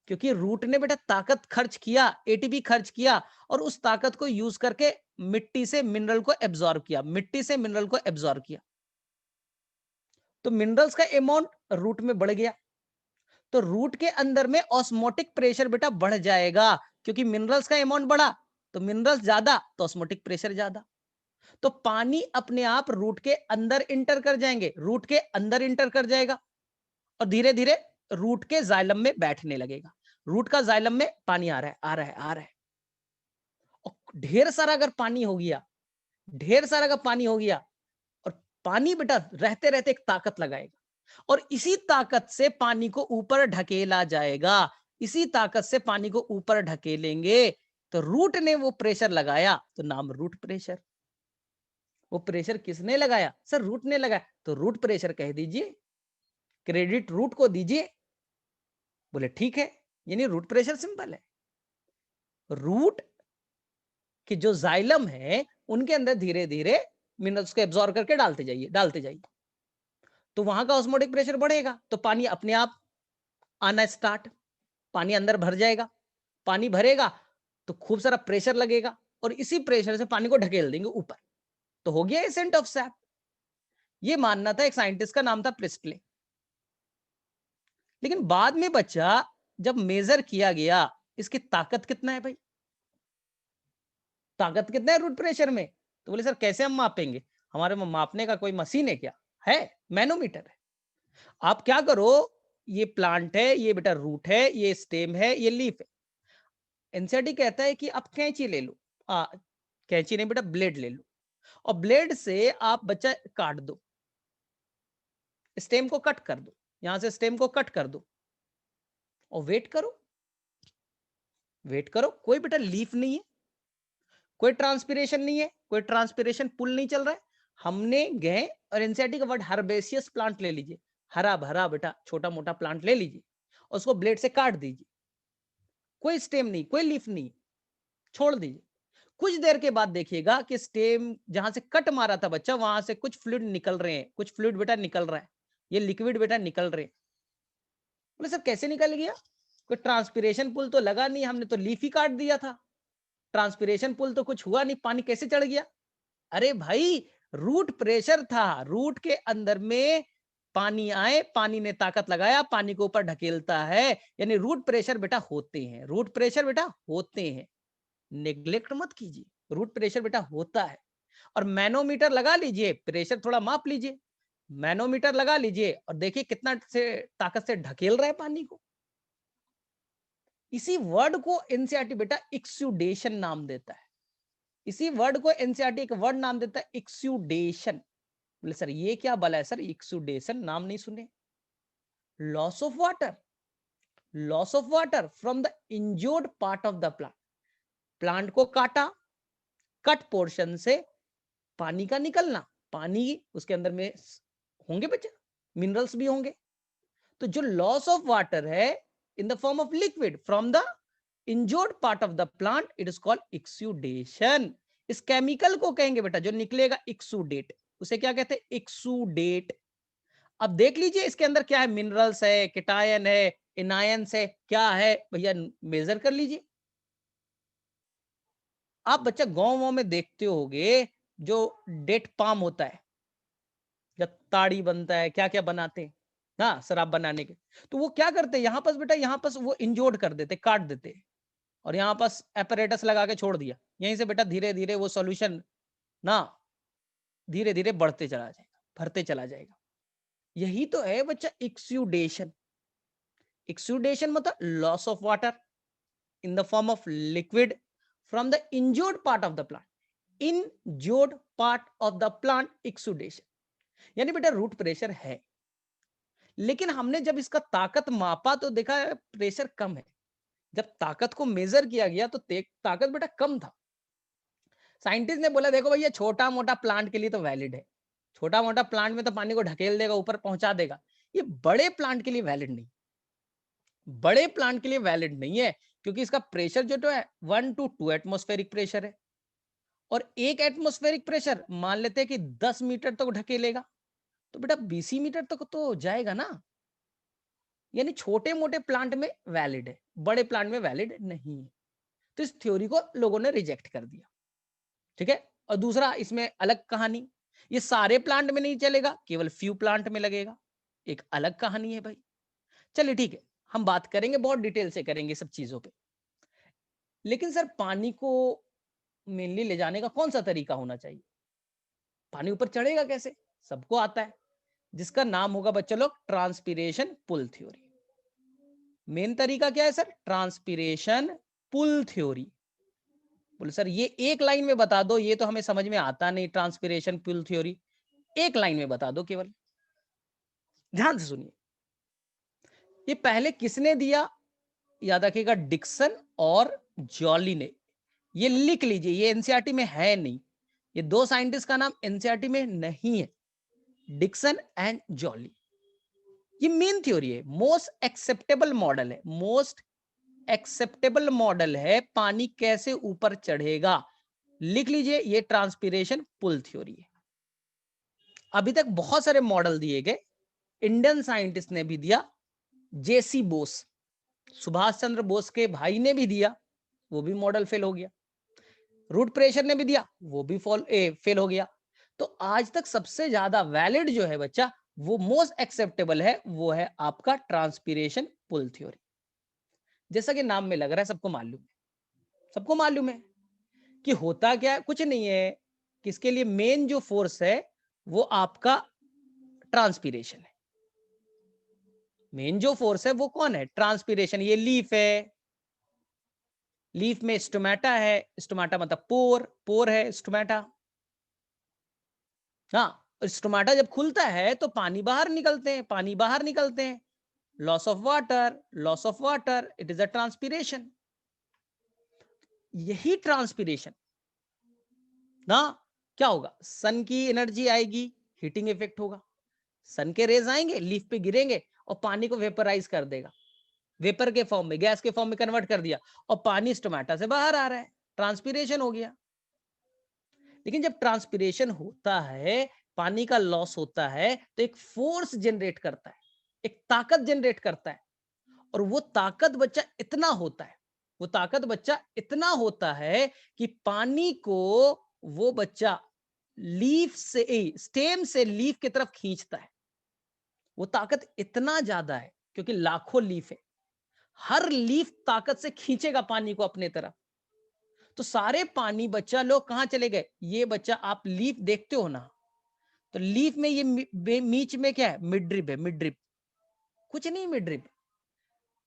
क्योंकि रूट ने बेटा ताकत खर्च किया, एटीपी खर्च किया, और उस ताकत को यूज करके मिट्टी से मिनरल को एब्जॉर्ब किया, मिट्टी से मिनरल को एब्जॉर्ब किया। तो मिनरल्स का अमाउंट रूट में बढ़ गया, तो रूट के अंदर में ऑस्मोटिक प्रेशर बेटा बढ़ जाएगा, क्योंकि मिनरल्स का अमाउंट बढ़ा तो मिनरल्स ज्यादा तो ऑस्मोटिक प्रेशर ज्यादा। तो पानी अपने आप रूट के अंदर इंटर कर जाएंगे, रूट के अंदर इंटर कर जाएगा, और धीरे धीरे रूट के जाइलम में बैठने लगेगा। रूट का जाइलम में पानी आ रहा है, आ रहा है, आ रहा है, और ढेर सारा अगर पानी हो गया, ढेर सारा अगर पानी हो गया, और पानी बेटा रहते रहते एक ताकत लगाएगा, और इसी ताकत से पानी को ऊपर ढकेला जाएगा, इसी ताकत से पानी को ऊपर ढकेलेंगे। तो रूट ने वो प्रेशर लगाया तो नाम रूट प्रेशर। वो प्रेशर किसने लगाया? सर रूट ने लगाया, तो रूट प्रेशर कह दीजिए, क्रेडिट रूट को दीजिए। बोले ठीक है, यानी रूट प्रेशर सिंपल है। रूट कि जो जाइलम है उनके अंदर धीरे धीरे मिनरल्स को एब्जॉर्ब करके डालते जाइए, डालते जाइए, तो वहां का ऑस्मोटिक प्रेशर बढ़ेगा, तो पानी अपने आप आना स्टार्ट, पानी अंदर भर जाएगा, पानी भरेगा तो खूब सारा प्रेशर लगेगा, और इसी प्रेशर से पानी को ढकेल देंगे ऊपर, तो हो गया एसेंट ऑफ सैप। ये मानना था एक साइंटिस्ट का, नाम था प्रिस्टले। लेकिन बाद में बच्चा जब मेजर किया गया, इसकी ताकत कितना है भाई, ताकत कितना है रूट प्रेशर में? तो बोले सर कैसे हम मापेंगे, हमारे में मापने का कोई मशीन है क्या? है, मैनोमीटर है। आप क्या करो, ये प्लांट है, ये बेटा रूट है, ये स्टेम है, ये लीफ है। एनसीईआरटी कहता है कि आप कैंची ले लो, कैंची नहीं बेटा, ब्लेड ले लो, और ब्लेड से आप बच्चा काट दो, स्टेम को कट कर दो, यहां से स्टेम को कट कर दो, और वेट करो, वेट करो, कोई बेटा लीफ नहीं है, कोई ट्रांसपिरेशन नहीं है, कोई ट्रांसपिरेशन पुल नहीं चल रहा है। हमने गए और एनसीईआरटी का वर्ड हर्बेसियस प्लांट ले लीजिए, हरा भरा बेटा छोटा मोटा प्लांट ले लीजिए, और उसको ब्लेड से काट दीजिए, कोई स्टेम नहीं, कोई लीफ नहीं, छोड़ दीजिए। कुछ देर के बाद देखिएगा कि स्टेम जहां से कट मारा था बच्चा, वहां से कुछ फ्लूइड निकल रहे हैं, कुछ फ्लूइड बेटा निकल रहा है, ये लिक्विड बेटा निकल रहे हैं। बोले सर कैसे निकल गया? कोई ट्रांसपिरेशन पुल तो लगा नहीं, हमने तो लीफ ही काट दिया था, ट्रांसपिरेशन पुल तो कुछ हुआ नहीं, पानी कैसे चढ़ गया? अरे भाई रूट प्रेशर था, रूट के अंदर में पानी आए, पानी ने ताकत लगाया, पानी को ऊपर ढकेलता है, यानी रूट प्रेशर बेटा होते हैं, रूट प्रेशर बेटा होते हैं, नेग्लेक्ट मत कीजिए, रूट प्रेशर बेटा होता है। और मैनोमीटर लगा लीजिए, प्रेशर थोड़ा माप लीजिए, मैनोमीटर लगा लीजिए और देखिए कितना से ताकत से ढकेल रहा है पानी को। इसी वर्ड को एनसीईआरटी बेटा एक्सुडेशन नाम देता है, इसी वर्ड को एनसीईआरटी एक वर्ड नाम देता है एक्सुडेशन। बोले सर ये क्या बला है सर, एक्सुडेशन नाम नहीं सुने। Loss of water, loss of water from the injured part of the plant. Plant को काटा, कट पोर्शन से पानी का निकलना, पानी उसके अंदर में होंगे बच्चे, मिनरल्स भी होंगे। तो जो लॉस ऑफ वाटर है in the form of liquid from the injured part of the plant, it is called exudation. इस केमिकल को कहेंगे बेटा जो निकलेगा एक्सुडेट, उसे क्या कहते हैं, एक्सुडेट। अब देख लीजिए इसके अंदर क्या है, मिनरल्स है, केटायन है, एनायंस है, क्या है भैया, मेजर कर लीजिए। आप बच्चा गांव में देखते होगे जो डेट पाम होता है, जब ताड़ी बनता है, क्या क्या बनाते हैं ना शराब बनाने के, तो वो क्या करते हैं यहाँ पास बेटा, यहाँ पास वो इंजोर्ड कर देते, काट देते, और यहाँ पास एपरेटस लगा के छोड़ दिया। यहीं से बेटा धीरे धीरे वो सॉल्यूशन ना धीरे धीरे बढ़ते चला जाएगा, भरते चला जाएगा। यही तो है बच्चा एक्सुडेशन। एक्सुडेशन मतलब loss of water in the form of liquid from the injured part of the plant, injured part of the plant exudation। यानी बेटा रूट प्रेशर है, लेकिन हमने जब इसका ताकत मापा तो देखा प्रेशर कम है। जब ताकत को मेजर किया गया तो ताकत बेटा कम था। साइंटिस्ट ने बोला देखो भैया छोटा मोटा प्लांट के लिए तो वैलिड है, छोटा मोटा प्लांट में तो पानी को ढकेल देगा, ऊपर पहुंचा देगा, ये बड़े प्लांट के लिए वैलिड नहीं, बड़े प्लांट के लिए वैलिड नहीं है, क्योंकि इसका प्रेशर जो तो है 1 to 2 एटमॉस्फेरिक प्रेशर है, और एक एटमॉस्फेरिक प्रेशर मान लेते हैं कि 10 मीटर तक ढकेलेगा, तो बेटा 20 मीटर तक तो जाएगा ना। यानी छोटे मोटे प्लांट में वैलिड है, बड़े प्लांट में वैलिड नहीं है। तो इस थ्योरी को लोगों ने रिजेक्ट कर दिया, ठीक है। और दूसरा इसमें अलग कहानी, ये सारे प्लांट में नहीं चलेगा, केवल फ्यू प्लांट में लगेगा, एक अलग कहानी है भाई। चलिए ठीक है, हम बात करेंगे, बहुत डिटेल से करेंगे सब चीजों पे। लेकिन सर पानी को मेनली ले जाने का कौन सा तरीका होना चाहिए, पानी ऊपर चढ़ेगा कैसे, सबको आता है, जिसका नाम होगा बच्चा लोग ट्रांसपिरेशन पुल थ्योरी। मेन तरीका क्या है सर, ट्रांसपिरेशन पुल थ्योरी। बोले सर ये एक लाइन में बता दो, ये तो हमें समझ में आता नहीं, ट्रांसपिरेशन पुल थ्योरी एक लाइन में बता दो केवल। ध्यान से सुनिए, ये पहले किसने दिया, याद रखिएगा डिक्सन और जॉली ने। ये लिख लीजिए, ये एनसीईआरटी में है नहीं, ये दो साइंटिस्ट का नाम एनसीईआरटी में नहीं है, डिक्सन एंड जॉली। ये मेन थ्योरी है, मोस्ट एक्सेप्टेबल मॉडल है, मोस्ट एक्सेप्टेबल मॉडल है पानी कैसे ऊपर चढ़ेगा। लिख लीजिए, ये ट्रांसपिरेशन पुल थ्योरी है। अभी तक बहुत सारे मॉडल दिए गए, इंडियन साइंटिस्ट ने भी दिया, जेसी बोस, सुभाष चंद्र बोस के भाई ने भी दिया, वो भी मॉडल फेल हो गया। रूट प्रेशर ने भी दिया, वो भी फेल हो गया। तो आज तक सबसे ज्यादा वैलिड जो है बच्चा, वो मोस्ट एक्सेप्टेबल है, वो है आपका ट्रांसपिरेशन पुल थ्योरी। जैसा कि नाम में लग रहा है, सबको मालूम है, सबको मालूम है कि होता क्या है, कुछ नहीं है, किसके लिए मेन जो फोर्स है वो आपका ट्रांसपिरेशन है। मेन जो फोर्स है वो कौन है, ट्रांसपिरेशन। ये लीफ है, लीफ में स्टोमेटा है, स्टोमेटा मतलब पोर, पोर है स्टोमेटा। हाँ, स्टोमेटा जब खुलता है तो पानी बाहर निकलते हैं, पानी बाहर निकलते हैं, loss of water, loss of water, it is a transpiration. यही ट्रांसपिरेशन ना क्या होगा, सन की एनर्जी आएगी, हीटिंग इफेक्ट होगा, सन के रेज आएंगे, लीफ पे गिरेंगे और पानी को वेपराइज कर देगा, वेपर के फॉर्म में, गैस के फॉर्म में कन्वर्ट कर दिया, और पानी स्टोमेटा से बाहर आ रहा है, ट्रांसपिरेशन हो गया। लेकिन जब ट्रांसपिरेशन होता है, पानी का लॉस होता है, तो एक फोर्स जनरेट करता है, एक ताकत जनरेट करता है, और वो ताकत बच्चा इतना होता है, वो ताकत बच्चा इतना होता है कि पानी को वो बच्चा लीफ से, स्टेम से लीफ की तरफ खींचता है। वो ताकत इतना ज्यादा है क्योंकि लाखों लीफ है, हर लीफ ताकत से खींचेगा पानी को अपने तरफ। तो सारे पानी बच्चा लोग कहां चले गए, ये बच्चा आप लीफ देखते हो ना, तो लीफ में ये बीच में क्या है, मिड ड्रिप है, मिड ड्रिप कुछ नहीं, मिड ड्रिप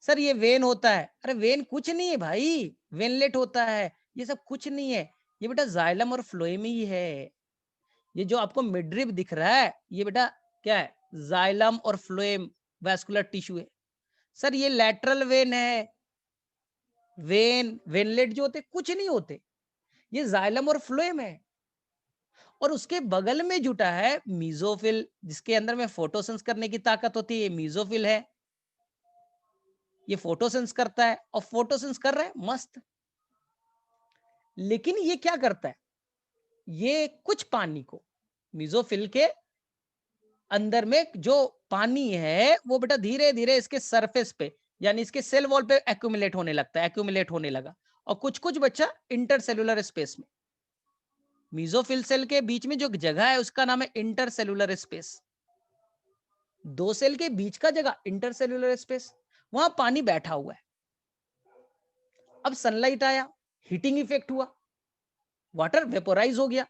सर ये वेन होता है, अरे वेन कुछ नहीं है भाई, वेनलेट होता है, ये सब कुछ नहीं है। ये बेटा जाइलम और फ्लोएम ही है। ये जो आपको मिडरिब दिख रहा है ये बेटा क्या है, जाइलम और फ्लोएम वैस्कुलर टिश्यू है। सर ये लैटरल वेन है, वेनलेट जो होते कुछ नहीं होते, ये जाइलम और फ्लोएम है। और उसके बगल में जुटा है मीजोफिल, जिसके अंदर में फोटोसिंथेसिस करने की ताकत होती है, ये मीजोफिल है। ये फोटोसिंथेसिस करता है और फोटोसिंथेसिस कर रहा है मस्त। लेकिन ये क्या करता है, ये कुछ पानी को मीजोफिल के अंदर में जो पानी है वो बेटा धीरे धीरे इसके सरफेस पे यानी इसके सेल वॉल पे एक्यूमुलेट होने लगता है, एक्यूमुलेट होने लगा। और कुछ कुछ बच्चा इंटरसेलुलर स्पेस में, मीजोफिल सेल के बीच में जो जगह है उसका नाम है इंटरसेलुलर स्पेस। दो सेल के बीच का जगह इंटरसेलुलर स्पेस, वहां पानी बैठा हुआ है। अब सनलाइट आया, हीटिंग इफेक्ट हुआ, वाटर वेपोराइज हो गया।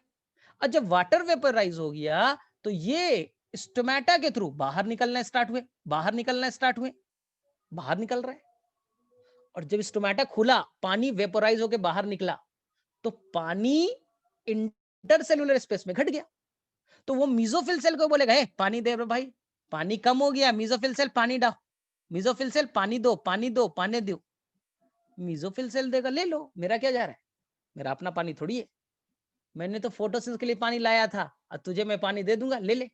और जब वाटर वेपोराइज हो गया तो ये स्टोमेटा के थ्रू बाहर निकलना स्टार्ट हुए, बाहर निकलना स्टार्ट हुए, बाहर निकल रहा है। और जब स्टोमेटा खुला, पानी वेपोराइज होकर बाहर निकला, तो पानी इंटरसेलुलर स्पेस में घट गया। तो वो मीजोफिल सेल को बोलेगा, पानी दे भाई, पानी कम हो गया, मीजोफिल सेल पानी डाल, मीजोफिल सेल पानी दो, पानी दो, पानी दो। मीजोफिल सेल देगा, ले लो, मेरा क्या जा रहा है, मेरा अपना पानी थोड़ी है, मैंने तो फोटोसिंथेसिस के लिए पानी लाया था, और तुझे मैं पानी दे दूंगा, ले ले।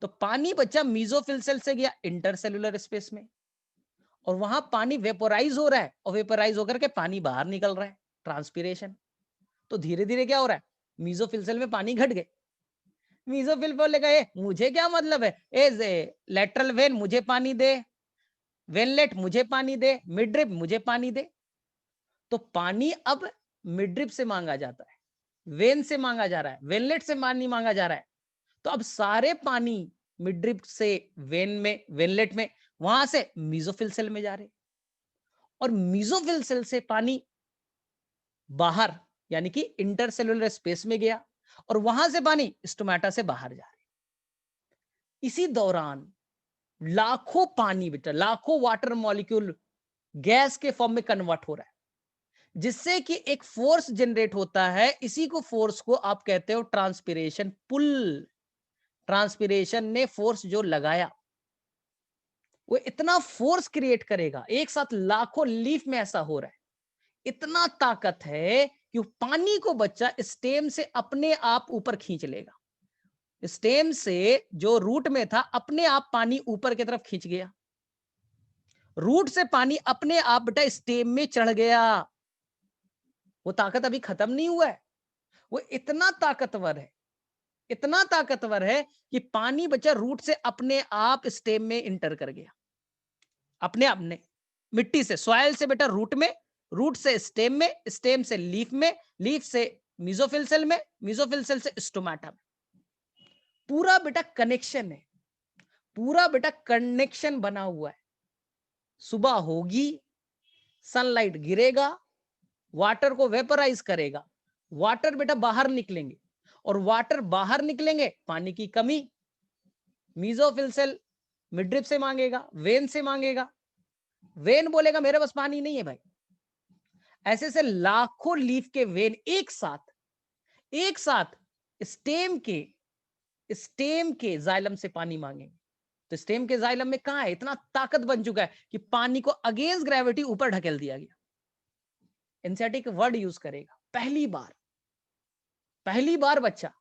तो पानी बच्चा मीजोफिल सेल से गया इंटरसेलुलर स्पेस में, और वहां पानी वेपोराइज हो रहा है, और वेपोराइज होकर के पानी बाहर निकल रहा है, ट्रांसपीरेशन। तो धीरे धीरे क्या हो रहा है, मीजोफिल सेल में पानी घट गए। मीजोफिल बोलेगा, मुझे क्या मतलब है, लेटरल वेन मुझे पानी दे, वेनलेट मुझे पानी दे, मिडरिप मुझे पानी दे। तो पानी अब मिडरिप से मांगा जाता है, वेन से मांगा जा रहा है, वेनलेट से पानी मांगा जा रहा है। तो अब सारे पानी मिडरिप से वेन में, वेनलेट में, वहां से मीजोफिल सेल में जा रहे, और मीजोफिल सेल से पानी बाहर यानी कि इंटरसेलुलर स्पेस में गया, और वहां से पानी स्टोमेटा से बाहर जा रहे। इसी दौरान लाखों पानी बेटा, लाखों वाटर मॉलिक्यूल गैस के फॉर्म में कन्वर्ट हो रहा है, जिससे कि एक फोर्स जनरेट होता है। इसी को फोर्स को आप कहते हो ट्रांसपिरेशन पुल। ट्रांसपिरेशन ने फोर्स जो लगाया, वो इतना फोर्स क्रिएट करेगा, एक साथ लाखों लीफ में ऐसा हो रहा है, इतना ताकत है कि पानी को बच्चा स्टेम से अपने आप ऊपर खींच लेगा। स्टेम से जो रूट में था, अपने आप पानी ऊपर की तरफ खींच गया, रूट से पानी अपने आप बेटा स्टेम में चढ़ गया। वो ताकत अभी खत्म नहीं हुआ है, वो इतना ताकतवर है, इतना ताकतवर है कि पानी बच्चा रूट से अपने आप स्टेम में इंटर कर गया, अपने आप ने, मिट्टी से, सॉइल से बेटा रूट में, रूट से स्टेम में, स्टेम से लीफ में, लीफ से मीजोफिल सेल में, मीजोफिल सेल से स्टोमेटा में। पूरा बेटा कनेक्शन है, पूरा बेटा कनेक्शन बना हुआ है। सुबह होगी, सनलाइट गिरेगा, वाटर को वेपराइज करेगा, वाटर बेटा बाहर निकलेंगे, और वाटर बाहर निकलेंगे, पानी की कमी, मीजोफिल सेल मिडरिप से मांगेगा, वेन से मांगेगा, वेन बोलेगा मेरे पास पानी नहीं है भाई। ऐसे से लाखों लीफ के वेन एक साथ, एक साथ स्टेम के जाइलम से पानी मांगेंगे। तो स्टेम के जाइलम में कहां है, इतना ताकत बन चुका है कि पानी को अगेंस्ट ग्रेविटी ऊपर ढकेल दिया गया। एनसीईआरटी वर्ड यूज करेगा, पहली बार बच्चा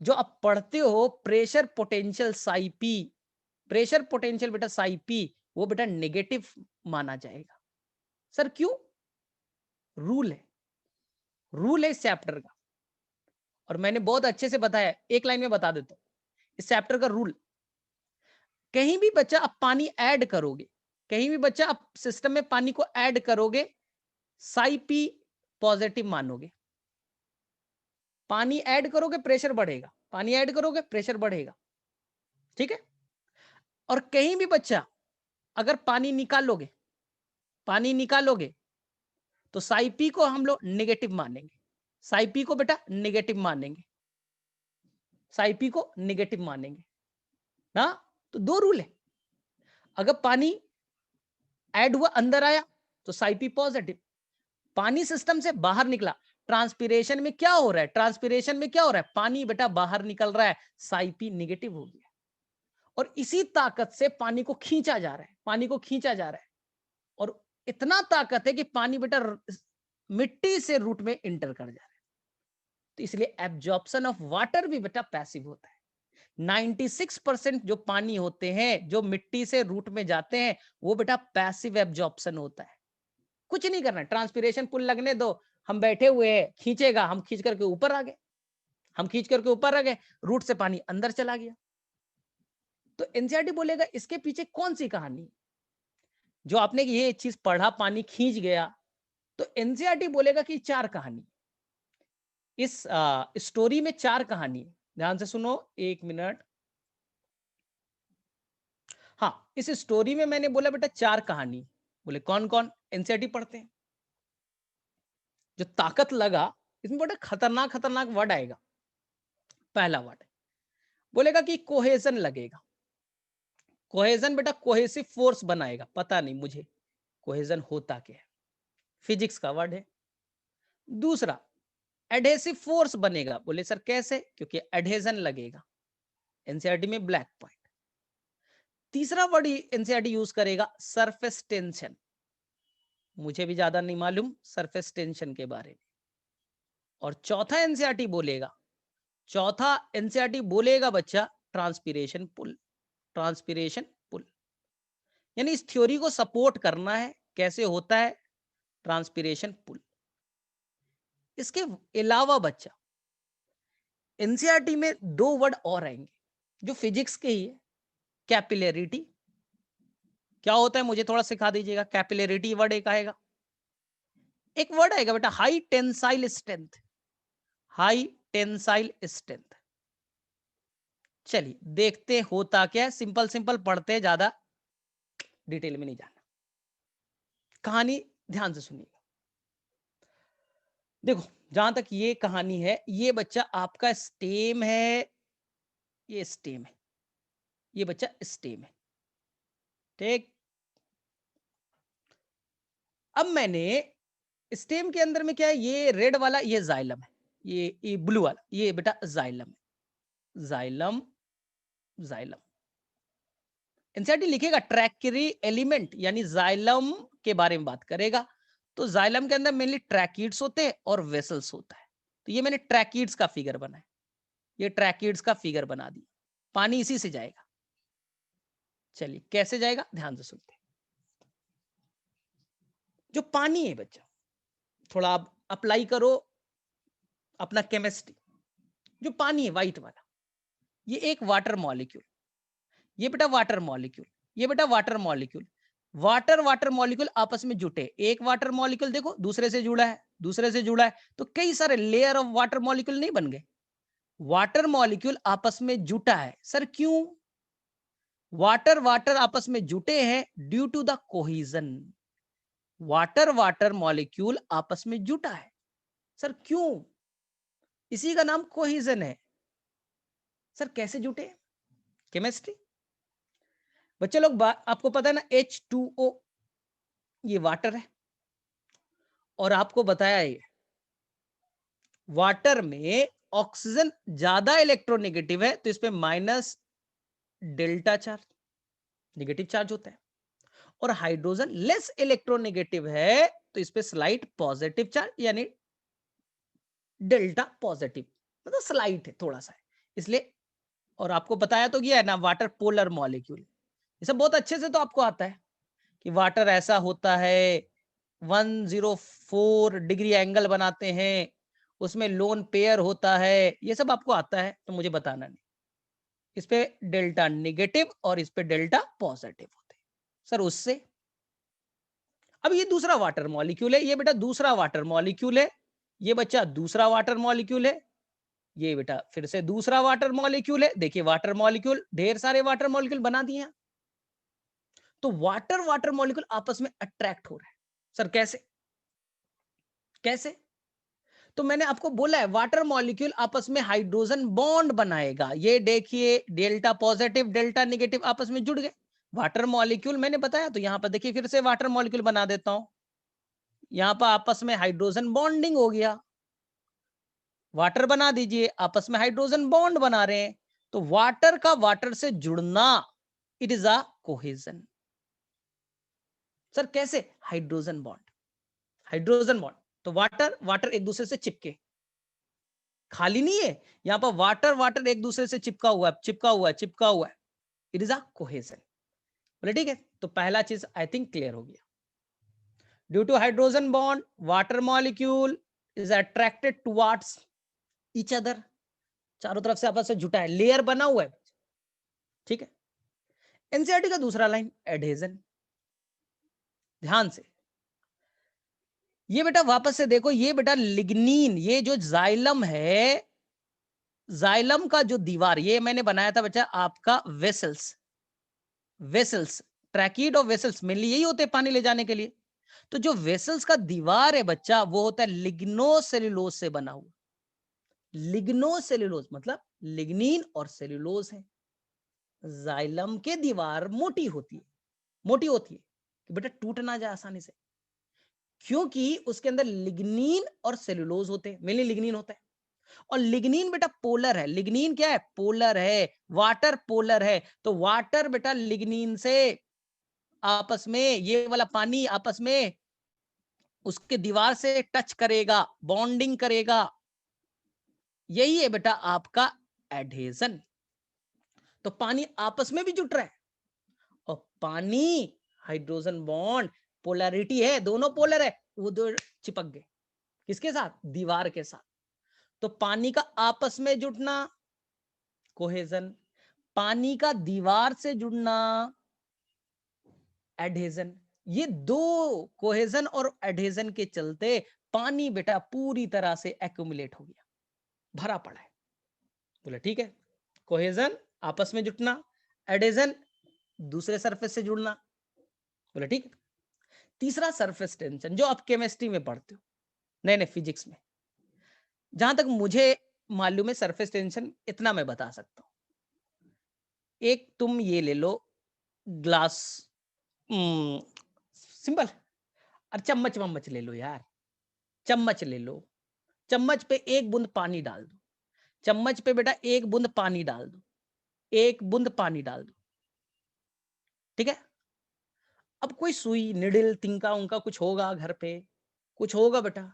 जो आप पढ़ते हो प्रेशर पोटेंशियल साइपी, प्रेशर पोटेंशियल बेटा साइपी, वो बेटा नेगेटिव माना जाएगा। सर क्यों, रूल है, रूल है इस चैप्टर का, और मैंने बहुत अच्छे से बताया, एक लाइन में बता देता हूं इस चैप्टर का रूल। कहीं भी बच्चा आप पानी ऐड करोगे, कहीं भी बच्चा आप सिस्टम में पानी को ऐड करोगे, साइपी पॉजिटिव मानोगे। पानी ऐड करोगे प्रेशर बढ़ेगा, पानी ऐड करोगे प्रेशर बढ़ेगा, ठीक है। और कहीं भी बच्चा अगर पानी निकालोगे, पानी निकालोगे, तो साइपी को हम लोग नेगेटिव मानेंगे, साइपी को बेटा नेगेटिव मानेंगे, साइपी को नेगेटिव मानेंगे ना। तो दो रूल है, अगर पानी ऐड हुआ अंदर आया तो साइपी पॉजिटिव, पानी सिस्टम से बाहर निकला ट्रांसपिरेशन में क्या हो रहा है, ट्रांसपिरेशन में क्या हो रहा है, पानी बेटा बाहर निकल रहा है, साइपी नेगेटिव हो गया, और इसी ताकत से पानी को खींचा जा रहा है, पानी को खींचा जा रहा है, और इतना ताकत है कि पानी बेटा मिट्टी से रूट में इंटर कर जा रहा है। तो इसलिए एब्जॉर्प्शन ऑफ वाटर भी बेटा पैसिव होता है। 96% जो पानी होते हैं जो मिट्टी से रूट में जाते हैं वो बेटा पैसिव एब्जॉर्प्शन होता है। कुछ नहीं करना, ट्रांसपिरेशन पुल लगने दो, हम बैठे हुए हैं, खींचेगा, हम खींच करके ऊपर आ गए, हम खींच करके ऊपर आ गए, रूट से पानी अंदर चला गया। तो एनसीईआरटी बोलेगा इसके पीछे कौन सी कहानी, जो आपने ये चीज पढ़ा पानी खींच गया, तो एनसीईआरटी बोलेगा कि 4 कहानी, इस स्टोरी में 4 कहानी, ध्यान से सुनो, 1 मिनट। हाँ, इस स्टोरी में मैंने बोला बेटा 4 कहानी, बोले कौन कौन, एनसीईआरटी पढ़ते हैं। जो ताकत लगा, इसमें बड़ा खतरनाक खतरनाक वर्ड आएगा। पहला वर्ड बोलेगा कि कोहेजन लगेगा, कोहेजन बेटा कोहेसिव फोर्स बनाएगा, पता नहीं मुझे कोहेजन होता क्या है, फिजिक्स का वर्ड है। दूसरा एडहेसिव फोर्स बनेगा, बोले सर कैसे, क्योंकि एडहेजन लगेगा, एनसीईआरटी में ब्लैक पॉइंट। तीसरा वर्ड एनसीईआरटी यूज करेगा सरफेस टेंशन, मुझे भी ज्यादा नहीं मालूम सरफेस टेंशन के बारे में। और चौथा एनसीईआरटी बोलेगा, चौथा एनसीईआरटी बोलेगा बच्चा ट्रांसपिरेशन पुल, ट्रांसपिरेशन पुल, यानी इस थ्योरी को सपोर्ट करना है, कैसे होता है ट्रांसपिरेशन पुल। इसके अलावा बच्चा एनसीईआरटी में 2 वर्ड और आएंगे जो फिजिक्स के ही है, कैपिलरिटी, क्या होता है मुझे थोड़ा सिखा दीजिएगा, कैपिलरिटी वर्ड एक आएगा, एक वर्ड आएगा बेटा high tensile strength, high tensile strength. चलिए देखते होता क्या है, सिंपल सिंपल पढ़ते, ज्यादा डिटेल में नहीं जाना, कहानी ध्यान से सुनिएगा। देखो जहां तक ये कहानी है, ये बच्चा आपका स्टेम है, ये स्टेम है, ये बच्चा स्टेम है, ठीक। अब मैंने स्टेम के अंदर में क्या है, ये रेड वाला ये जाइलम है, ये ब्लू वाला ये बेटा जाइलम है, जाइलम, जाइलम। एनसीईआरटी लिखेगा ट्रैकेरी एलिमेंट, यानी जाइलम के बारे में बात करेगा, तो जाइलम के अंदर मेनली ट्रैकिड्स होते हैं और वेसल्स होता है। तो ये मैंने ट्रैकिड्स का फिगर बनाया, ये ट्रैकिड्स का फिगर बना दिया, पानी इसी से जाएगा। चलिए कैसे जाएगा ध्यान से सुनते हैं। जो पानी है बच्चा, थोड़ा आप अप्लाई करो अपना केमिस्ट्री, जो पानी है व्हाइट वाला, ये एक वाटर मॉलिक्यूल, ये बेटा वाटर मॉलिक्यूल, ये बेटा water molecule, water water molecule आपस में जुटे, एक वाटर मॉलिक्यूल देखो दूसरे से जुड़ा है, दूसरे से जुड़ा है, तो कई सारे लेयर ऑफ वाटर मॉलिक्यूल नहीं बन गए, वाटर मॉलिक्यूल आपस में जुटा है। सर क्यों, वाटर वाटर आपस में जुटे हैं due to the cohesion, water water molecule आपस में जुटा है। सर क्यों, इसी का नाम कोहिजन है। सर कैसे जुटे, केमिस्ट्री बच्चे लोग, आपको पता है ना H2O ये वाटर है, और आपको बताया ये वाटर में ऑक्सीजन ज्यादा इलेक्ट्रोनेगेटिव है, तो इस पे minus delta charge, negative charge होता है, और हाइड्रोजन लेस इलेक्ट्रोनेगेटिव है, तो इस पे स्लाइट पॉजिटिव चार्ज, यानी डेल्टा पॉजिटिव, मतलब स्लाइट है थोड़ा सा है, इसलिए। और आपको बताया तो गया है ना वाटर पोलर मॉलिक्यूल, ये सब बहुत अच्छे से तो आपको आता है कि वाटर ऐसा होता है, 104 डिग्री एंगल बनाते हैं, उसमें लोन पेयर होता है, ये सब आपको आता है, तो मुझे बताना नहीं। इस पे डेल्टा नेगेटिव और इस पे डेल्टा पॉजिटिव होते हैं। सर उससे, अब ये दूसरा वाटर मॉलिक्यूल है, ये बेटा दूसरा वाटर मॉलिक्यूल है, ये बच्चा दूसरा वाटर मॉलिक्यूल है, ये बेटा फिर से दूसरा वाटर मॉलिक्यूल है। देखिए वाटर मॉलिक्यूल, ढेर सारे वाटर मॉलिक्यूल बना दिए, तो वाटर वाटर मॉलिक्यूल आपस में अट्रैक्ट हो रहा है। सर कैसे, कैसे, तो मैंने आपको बोला है वाटर मॉलिक्यूल आपस में हाइड्रोजन बॉन्ड बनाएगा, ये देखिए डेल्टा पॉजिटिव डेल्टा नेगेटिव आपस में जुड़ गए, वाटर मॉलिक्यूल मैंने बताया, तो यहां पर देखिए फिर से वाटर मॉलिक्यूल बना देता हूं, यहां पर आपस में हाइड्रोजन बॉन्डिंग हो गया, वाटर बना दीजिए, आपस में हाइड्रोजन बॉन्ड बना रहे हैं, तो वाटर का वाटर से जुड़ना, it is a cohesion. Sir कैसे? हाइड्रोजन बॉन्ड, हाइड्रोजन बॉन्ड, तो वाटर वाटर एक दूसरे से चिपके, खाली नहीं है यहां पर, वाटर वाटर एक दूसरे से चिपका हुआ है, चिपका हुआ है, चिपका हुआ है, इट इज अ कोहेजन। बोले ठीक है, तो पहला चीज आई थिंक क्लियर हो गया। Due to hydrogen bond, water molecule is attracted towards each other, चारों तरफ से आपस में जुटा है, लेयर बना हुआ है, ठीक है। एनसीईआरटी का दूसरा लाइन एडहेजन, ध्यान से ये बेटा वापस से देखो, ये बेटा लिग्नीन, ये जो जाइलम है, जाइलम का जो दीवार, ये मैंने बनाया था बच्चा आपका वेसल्स, वेसल्स, ट्रैकीड और वेसल्स मेनली यही होते हैं पानी ले जाने के लिए। तो जो वेसल्स का दीवार है बच्चा, वो होता है लिग्नोसेल्यूलोज से बना हुआ। लिग्नोसेल्यूलोज मतलब लिग्नीन और सेल्यूलोज है। जाइलम के दीवार मोटी होती है, मोटी होती है कि बेटा टूट ना जाए आसानी से, क्योंकि उसके अंदर लिग्नीन और सेल्यूलोज होते हैं, मेनली लिग्नीन होता है। और लिग्नीन बेटा पोलर है, लिग्नीन क्या है? पोलर है, वाटर पोलर है, तो वाटर बेटा लिग्नीन से आपस में, ये वाला पानी आपस में उसके दीवार से टच करेगा, बॉन्डिंग करेगा, यही है बेटा आपका एडहेजन। तो पानी आपस में भी जुट रहा है, और पानी हाइड्रोजन बॉन्ड पोलैरिटी है, दोनों पोलर है, वो दो चिपक गए, किसके साथ? दीवार के साथ। तो पानी का आपस में जुटना कोहेजन, पानी का दीवार से जुड़ना एडहेजन। ये दो कोहेजन और एडहेजन के चलते पानी बेटा पूरी तरह से एक्यूमुलेट हो गया, भरा पड़ा है। बोले ठीक है, कोहेजन आपस में जुटना, एडहेजन दूसरे सरफेस से जुड़ना। बोले ठीक है। तीसरा सरफेस टेंशन, जो आप केमिस्ट्री में पढ़ते हो, नहीं नहीं फिजिक्स में, जहां तक मुझे मालूम है सरफेस टेंशन इतना मैं बता सकता हूं। एक तुम ये ले लो ग्लास, सिंपल, और चम्मच वम्मच ले लो यार, चम्मच ले लो, चम्मच पे एक बूंद पानी डाल दो, चम्मच पे बेटा एक बूंद पानी डाल दो, एक बूंद पानी डाल दो, ठीक है। अब कोई सुई निडिल तिनका उनका कुछ होगा घर पे, कुछ होगा बेटा,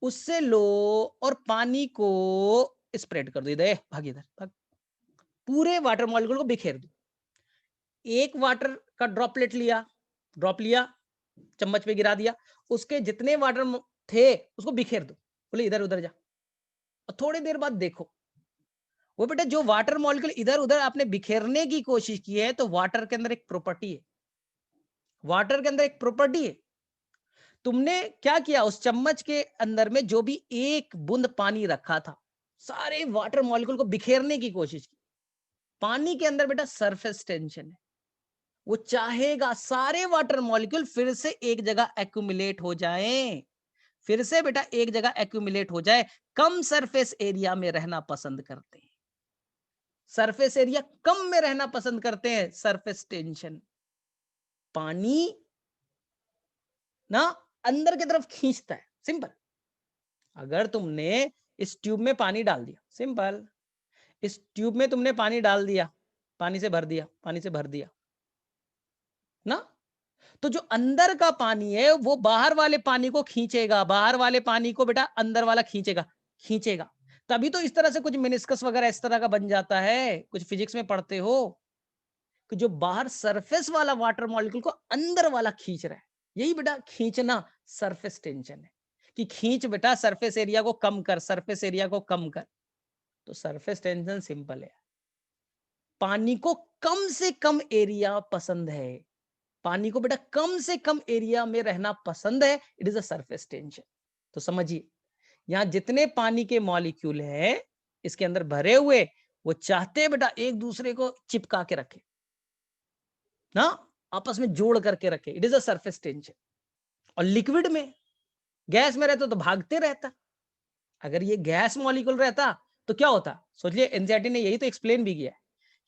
उससे लो और पानी को स्प्रेड कर दो, इधर भाग, इधर भाग, पूरे वाटर मॉलिक्यूल को बिखेर दो। एक वाटर का ड्रॉपलेट लिया, ड्रॉप लिया, चम्मच पे गिरा दिया, उसके जितने वाटर थे उसको बिखेर दो, बोले इधर उधर जा, और थोड़ी देर बाद देखो, वो बेटा जो वाटर मॉलिक्यूल इधर उधर आपने बिखेरने की कोशिश की है, तो वाटर के अंदर एक प्रॉपर्टी है, वाटर के अंदर एक प्रॉपर्टी है। तुमने क्या किया, उस चम्मच के अंदर में जो भी एक बूंद पानी रखा था, सारे वाटर मॉलिक्यूल को बिखेरने की कोशिश की। पानी के अंदर बेटा सरफेस टेंशन है, वो चाहेगा सारे वाटर मॉलिक्यूल फिर से एक जगह एक्यूमुलेट हो जाएं, फिर से बेटा एक जगह एक्यूमुलेट हो जाए, कम सरफेस एरिया में रहना पसंद करते हैं, सरफेस एरिया कम में रहना पसंद करते हैं, सरफेस टेंशन। पानी ना अंदर की तरफ खींचता है, सिंपल। अगर तुमने इस ट्यूब में पानी डाल दिया, सिंपल, इस ट्यूब में तुमने पानी डाल दिया, पानी से भर दिया, पानी से भर दिया ना, तो जो अंदर का पानी है वो बाहर वाले पानी को खींचेगा, बाहर वाले पानी को बेटा अंदर वाला खींचेगा, खींचेगा। तभी तो इस तरह से कुछ मिनिस्कस वगैरह इस तरह का बन जाता है, कुछ फिजिक्स में पढ़ते हो कि जो बाहर सरफेस वाला वाटर मॉलिक्यूल को अंदर वाला खींच रहा है, यही बेटा खींचना सरफेस टेंशन है, कि खींच बेटा सरफेस एरिया को कम कर, सरफेस एरिया को कम कर। तो सरफेस टेंशन सिंपल है, पानी को कम से कम एरिया पसंद है, पानी को बेटा कम से कम एरिया में रहना पसंद है, it is a surface tension. तो समझिए, यहां जितने पानी के मॉलिक्यूल हैं इसके अंदर भरे हुए, वो चाहते हैं बेटा एक दूसरे को चिपका के रखे ना, आपस में जोड़ करके रखे, it is a surface tension. और लिक्विड में, गैस में रहता तो भागते रहता, अगर ये गैस मॉलिक्यूल रहता तो क्या होता? सोचिए, एनसीईआरटी ने यही तो एक्सप्लेन भी किया है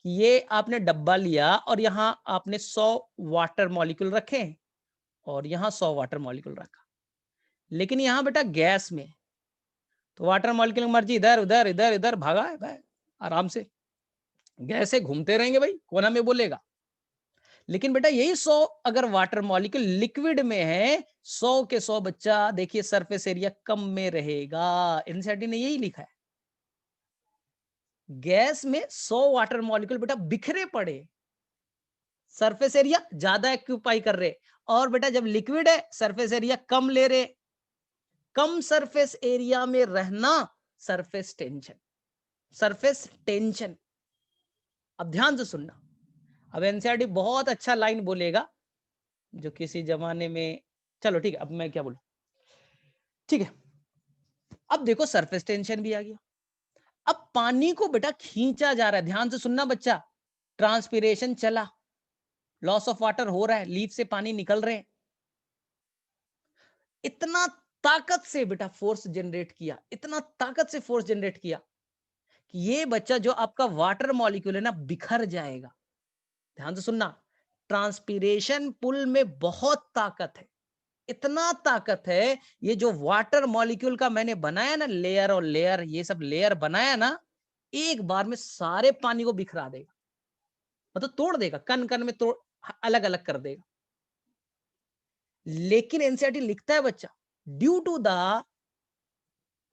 कि ये आपने डब्बा लिया और यहां आपने 100 वाटर मॉलिक्यूल रखे और यहां 100 वाटर मॉलिक्यूल रखा, लेकिन यहां बेटा गैस में, तो वाटर मॉलिक्यूल की मर्जी, इधर उधर इधर इधर भागा है भाई, आराम से गैस से घूमते रहेंगे भाई, कोना में बोलेगा। लेकिन बेटा यही 100 अगर वाटर मॉलिक्यूल लिक्विड में है, 100 के 100 बच्चा देखिए सरफेस एरिया कम में रहेगा। एनसीईआरटी ने यही लिखा है। गैस में 100 वाटर मॉलिक्यूल बेटा बिखरे पड़े, सरफेस एरिया ज्यादा ऑक्यूपाई कर रहे, और बेटा जब लिक्विड है सरफेस एरिया कम ले रहे। कम सरफेस एरिया में रहना सरफेस टेंशन, सरफेस टेंशन। अब ध्यान से सुनना, अब एनसीईआरटी बहुत अच्छा लाइन बोलेगा जो किसी जमाने में, चलो ठीक है, अब मैं क्या बोलूं, ठीक है। अब देखो सरफेस टेंशन भी आ गया, अब पानी को बेटा खींचा जा रहा है, ध्यान से सुनना बच्चा, ट्रांसपिरेशन चला, लॉस ऑफ वाटर हो रहा है, लीफ से पानी निकल रहे हैं, इतना ताकत से बेटा फोर्स जनरेट किया, इतना ताकत से फोर्स जनरेट किया कि ये बच्चा जो आपका वाटर मॉलिक्यूल है ना बिखर जाएगा। ध्यान से सुनना, ट्रांसपिरेशन पुल में बहुत ताकत है, इतना ताकत है, ये जो वाटर मॉलिक्यूल का मैंने बनाया ना लेयर और लेयर, ये सब लेयर बनाया ना, एक बार में सारे पानी को बिखरा देगा, मतलब तोड़ देगा, कण कण में तोड़, अलग अलग कर देगा। लेकिन एनसीईआरटी लिखता है बच्चा, due to the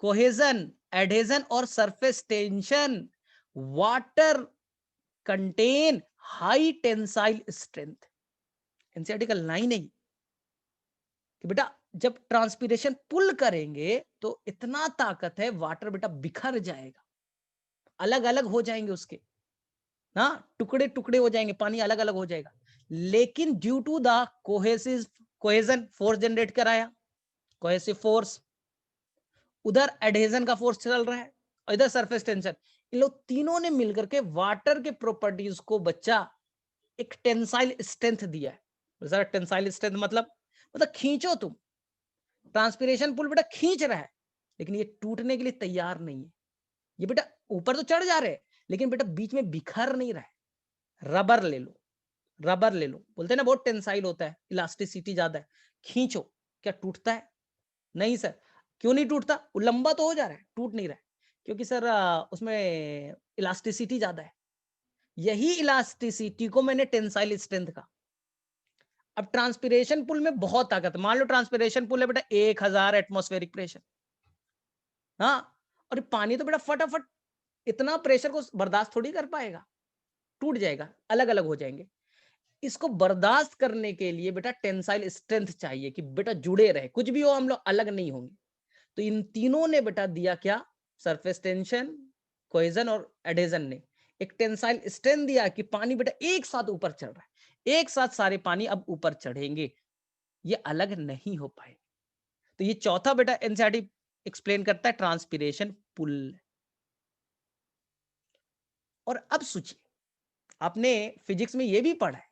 cohesion, adhesion और surface tension, water contain high tensile strength. NCERT का लाइन है कि बेटा जब ट्रांसपिरेशन पुल करेंगे तो इतना ताकत है, वाटर बेटा बिखर जाएगा, अलग अलग हो जाएंगे उसके, ना टुकड़े टुकड़े हो जाएंगे, पानी अलग अलग हो जाएगा। लेकिन due to the cohesive cohesion force generate कराया, कोहेसिव फोर्स, उधर एडहेजन का फोर्स चल रहा है, और इधर सरफेस टेंशन, इन लोग तीनों ने मिलकर के वाटर के प्रॉपर्टीज को बच्चा एक टेंसाइल स्ट्रेंथ दिया है। सर टेंसाइल स्ट्रेंथ मतलब खींचो तुम, ट्रांसपिरेशन पुल बेटा खींच रहा है, लेकिन ये टूटने के लिए तैयार नहीं है। ये बेटा ऊपर तो चढ़ जा रहे हैं, लेकिन बेटा बीच में बिखर नहीं रहा है। रबर ले लो, रबर ले लो, बोलते हैं ना बहुत टेंसाइल होता है, इलास्टिसिटी ज्यादा है, खींचो, क्या टूटता है? नहीं सर। क्यों नहीं टूटता? वो लंबा तो हो जा रहा है, टूट नहीं रहा है, क्योंकि सर उसमें इलास्टिसिटी ज्यादा है। यही इलास्टिसिटी को मैंने टेंसाइल स्ट्रेंथ का। अब ट्रांसपिरेशन पुल में बहुत ताकत, मान लो ट्रांसपिरेशन पुल है बेटा 1000 एटमॉस्फेरिक प्रेशर, हाँ, और पानी तो बेटा फटाफट इतना प्रेशर को बर्दाश्त थोड़ी कर पाएगा, टूट जाएगा, अलग अलग हो जाएंगे। इसको बर्दाश्त करने के लिए बेटा टेंसाइल स्ट्रेंथ चाहिए कि बेटा जुड़े रहे, कुछ भी हो हम लोग अलग नहीं होंगे। तो इन तीनों ने बेटा दिया क्या? सरफेस टेंशन, कोहेजन और एडहेजन ने एक टेंसाइल स्ट्रेंथ दिया कि पानी बेटा एक साथ ऊपर चढ़ रहा है, एक साथ सारे पानी अब ऊपर चढ़ेंगे, ये अलग नहीं हो पाए। तो ये चौथा बेटा एनसीईआरटी एक्सप्लेन करता है ट्रांसपिरेशन पुल। और अब सोचिए, आपने फिजिक्स में ये भी पढ़ा है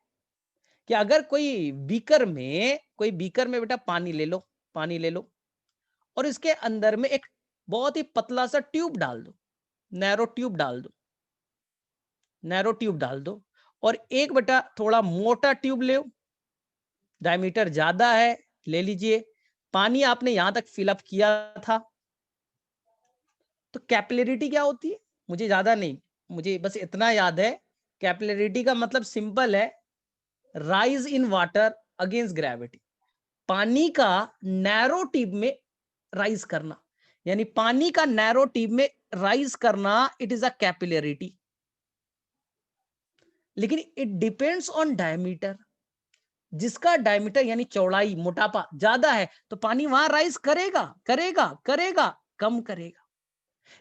कि अगर कोई बीकर में बेटा पानी ले लो, पानी ले लो, और इसके अंदर में एक बहुत ही पतला सा ट्यूब डाल दो, नैरो ट्यूब डाल दो, नैरो ट्यूब डाल दो, और एक बेटा थोड़ा मोटा ट्यूब ले, डायमीटर ज्यादा है, ले लीजिए, पानी आपने यहां तक फिलअप किया था। तो कैपिलरिटी क्या होती है? मुझे ज्यादा नहीं, मुझे बस इतना याद है, कैपिलरिटी का मतलब सिंपल है, rise in water against gravity. पानी का नैरो ट्यूब में राइज करना, यानी पानी का नैरो ट्यूब में राइज करना, इट इज अ कैपिलरिटी। लेकिन इट डिपेंड्स ऑन डायमीटर, जिसका डायमीटर यानी चौड़ाई, मोटापा ज्यादा है तो पानी वहां राइज करेगा करेगा करेगा, कम करेगा।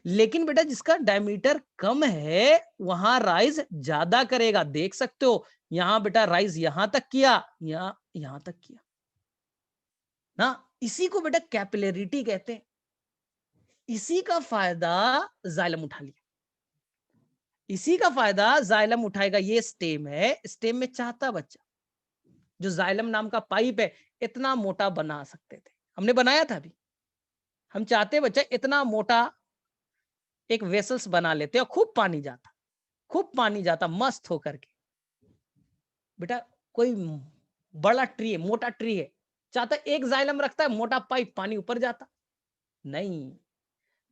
लेकिन बेटा जिसका डायमीटर कम है वहां राइज ज्यादा करेगा। देख सकते हो यहां बेटा राइज यहां तक किया, यहां तक किया ना, इसी को बेटा कैपिलरिटी कहते हैं। इसी का फायदा जाइलम उठा लिया, इसी का फायदा जाइलम उठाएगा। ये स्टेम है, स्टेम में चाहता बच्चा जो जाइलम नाम का पाइप है इतना मोटा बना सकते थे, हमने बनाया था अभी। हम चाहते बच्चा इतना मोटा एक वेसल्स बना लेते और खूब पानी जाता, खूब पानी जाता मस्त होकर के। बेटा कोई बड़ा ट्री है, मोटा ट्री है, चाहता एक जाइलम रखता है, मोटा पाइप, पानी ऊपर जाता। नहीं,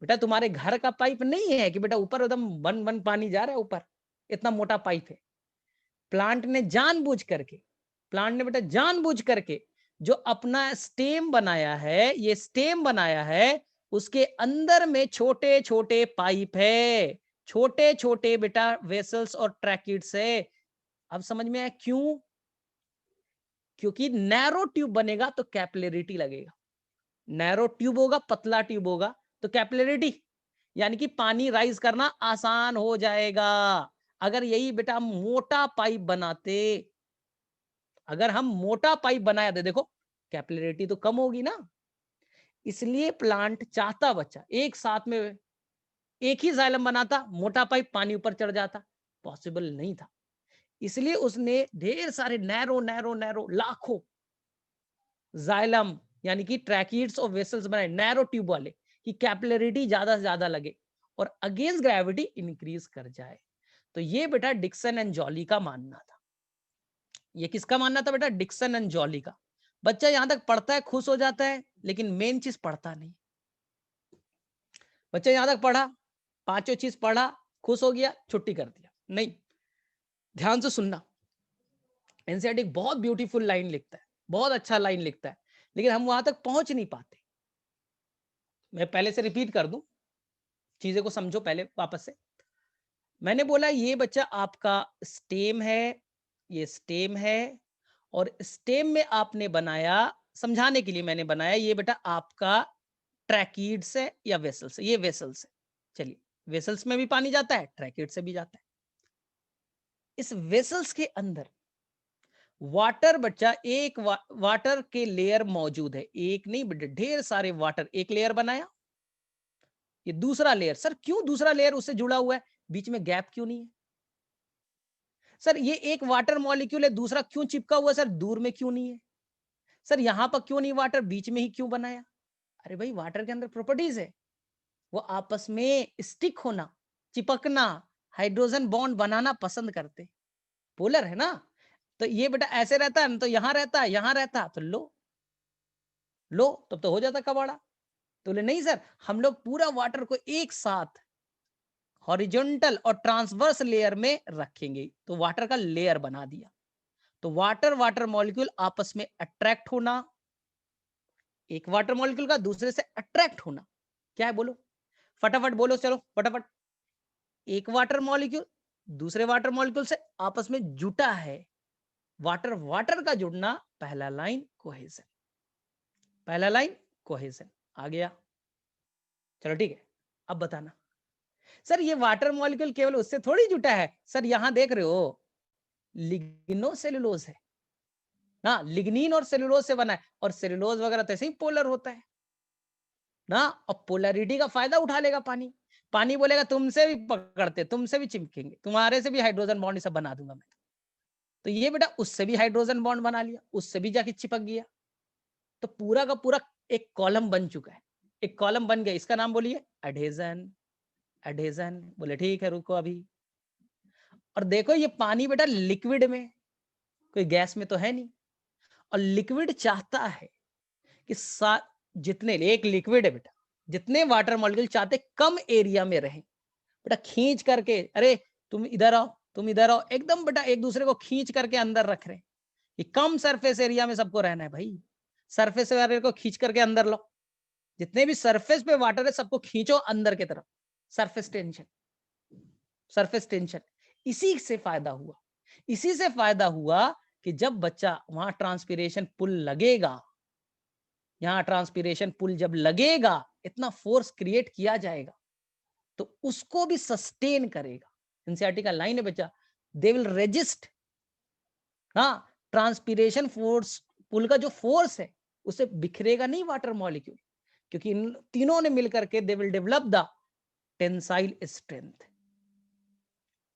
बेटा तुम्हारे घर का पाइप नहीं है कि बेटा ऊपर एकदम बन बन पानी जा रहा है ऊपर, इतना मोटा पाइप है। प्लांट ने बेटा जानबूझ करके जो अपना स्टेम बनाया है, ये स्टेम बनाया है, उसके अंदर में छोटे छोटे पाइप है, छोटे छोटे बेटा वेसल्स और ट्रैकिड्स है। अब समझ में आया क्यों? क्योंकि नैरो ट्यूब बनेगा तो कैपिलरिटी लगेगा, नैरो ट्यूब होगा, पतला ट्यूब होगा तो कैपिलरिटी, यानी कि पानी राइज करना आसान हो जाएगा। अगर यही बेटा हम मोटा पाइप बनाते, अगर हम मोटा पाइप बनाया तो देखो कैपिलरिटी तो कम होगी ना। इसलिए प्लांट चाहता बच्चा एक साथ में एक ही जाइलम बनाता, मोटा पाइप पानी ऊपर चढ़ जाता, पॉसिबल नहीं था। इसलिए उसने ढेर सारे नैरो नैरो नैरो लाखों जाइलम यानी कि ट्रैकिड्स और वेसल्स बनाए नैरो ट्यूब वाले, कि कैपिलरिटी ज्यादा से ज्यादा लगे और अगेंस्ट ग्रेविटी इंक्रीज कर जाए। तो ये बेटा डिक्सन एंड जॉली का मानना था। ये किसका मानना था बेटा? डिक्सन एंड जॉली का। बच्चा यहां तक पढ़ता है, खुश हो जाता है, लेकिन मेन चीज पढ़ता नहीं। बच्चा यहां तक पढ़ा, पांचों चीज पढ़ा, खुश हो गया, छुट्टी कर दिया, नहीं। ध्यान से सुनना, एनसीईआरटी बहुत ब्यूटीफुल लाइन लिखता है, बहुत अच्छा लाइन लिखता है, लेकिन हम वहां तक पहुंच नहीं पाते। मैं पहले से रिपीट कर दूं, चीजें को समझो पहले वापस से। मैंने बोला ये बच्चा आपका स्टेम है, ये स्टेम है, और स्टेम में आपने बनाया, समझाने के लिए मैंने बनाया, ये बेटा आपका ट्रैकिड्स है या वेसल्स है, ये वेसल्स है। चलिए, वेसल्स में भी पानी जाता है, ट्रैकिड से भी जाता है। इस वेसल्स के अंदर वाटर बच्चा एक वाटर के लेयर मौजूद है, एक नहीं बेटा ढेर सारे वाटर, एक लेयर बनाया, ये दूसरा लेयर। सर क्यों दूसरा लेयर उससे जुड़ा हुआ है, बीच में गैप क्यों नहीं है? सर ये एक वाटर मॉलिक्यूल है, दूसरा क्यों चिपका हुआ है? सर दूर में क्यों नहीं है? सर यहां पर क्यों नहीं वाटर, बीच में ही क्यों बनाया? अरे भाई वाटर के अंदर प्रॉपर्टीज है, वो आपस में स्टिक होना, चिपकना, हाइड्रोजन बॉन्ड बनाना पसंद करते, पोलर है ना। तो ये बेटा ऐसे रहता है तो यहां रहता है, यहां रहता तो लो तब तो हो जाता कबाड़ा। तो बोले नहीं सर, हम लोग पूरा वाटर को एक साथ हॉरिजॉन्टल और ट्रांसवर्स लेयर में रखेंगे, तो वाटर का लेयर बना दिया। तो वाटर वाटर मॉलिक्यूल आपस में अट्रैक्ट होना, एक वाटर मॉलिक्यूल का दूसरे से अट्रैक्ट होना, क्या है बोलो, फटाफट बोलो, चलो फटाफट। एक वाटर मॉलिक्यूल दूसरे वाटर मॉलिक्यूल से आपस में जुटा है, वाटर वाटर का जुड़ना, पहला लाइन कोहेजन, पहला लाइन कोहेजन आ गया। चलो ठीक है, अब बताना सर ये वाटर मॉलिक्यूल केवल उससे थोड़ी जुटा है। सर यहां देख रहे हो लिग्नोसेलुलोज है ना, लिग्निन और सेलुलोज से बना है, और सेलुलोज वगैरह तो ऐसे ही पोलर होता है ना, और पोलैरिटी का फायदा उठा लेगा पानी। पानी बोलेगा तुमसे भी पकड़ते, तुमसे भी चिपकेंगे, तुम्हारे से भी हाइड्रोजन बॉन्ड सब बना दूंगा मैं। तो ये बेटा उससे भी हाइड्रोजन बॉन्ड बना लिया, उससे भी जाके चिपक गया, तो पूरा का पूरा एक कॉलम बन चुका है, एक कॉलम बन गया, इसका नाम बोलिए एडहेजन। एडहेजन बोले ठीक है, रुको अभी। और देखो ये पानी बेटा लिक्विड में, कोई गैस में तो है नहीं, और लिक्विड चाहता है कि जितने, एक लिक्विड है बेटा, जितने वाटर मॉलिक्यूल चाहते कम एरिया में रहे बेटा, खींच करके, अरे तुम इधर आओ, तुम इधर आओ, एकदम बेटा एक दूसरे को खींच करके अंदर रख रहे, कि कम सरफेस एरिया में सबको रहना है भाई, सरफेस एरिया को खींच करके अंदर लो, जितने भी सरफेस पे वाटर है सबको खींचो अंदर की तरफ, सरफेस टेंशन, सरफेस टेंशन। इसी से फायदा हुआ, इसी से फायदा हुआ कि जब बच्चा वहां ट्रांसपीरेशन पुल लगेगा, यहां ट्रांसपीरेशन पुल जब लगेगा, इतना फोर्स क्रिएट किया जाएगा तो उसको भी सस्टेन करेगा। एनसीईआरटी का लाइन है बच्चा, दे विल रेजिस्ट, हाँ ट्रांसपीरेशन फोर्स, पुल का जो फोर्स है उसे बिखरेगा नहीं वाटर मॉलिक्यूल, क्योंकि इन तीनों ने मिलकर के they will develop the tensile strength,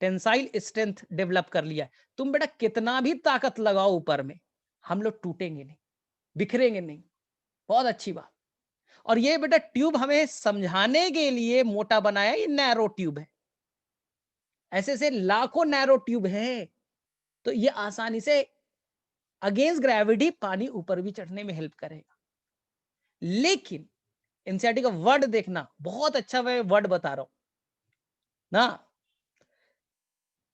tensile strength develop कर लिया। तुम बेटा कितना भी ताकत लगाओ ऊपर में, हम लोग टूटेंगे नहीं, बिखरेंगे नहीं। बहुत अच्छी बात। और ये बेटा ट्यूब हमें समझाने के लिए मोटा बनाया, ये नैरो ट्यूब है, ऐसे ऐसे लाखों नैरो ट्यूब हैं, तो ये आसानी से अगेंस्ट ग्रेविटी पानी ऊपर भी चढ़ने में हेल्प करेगा। लेकिन एनसीईआरटी का वर्ड देखना, बहुत अच्छा मैं वर्ड बता रहा हूं ना,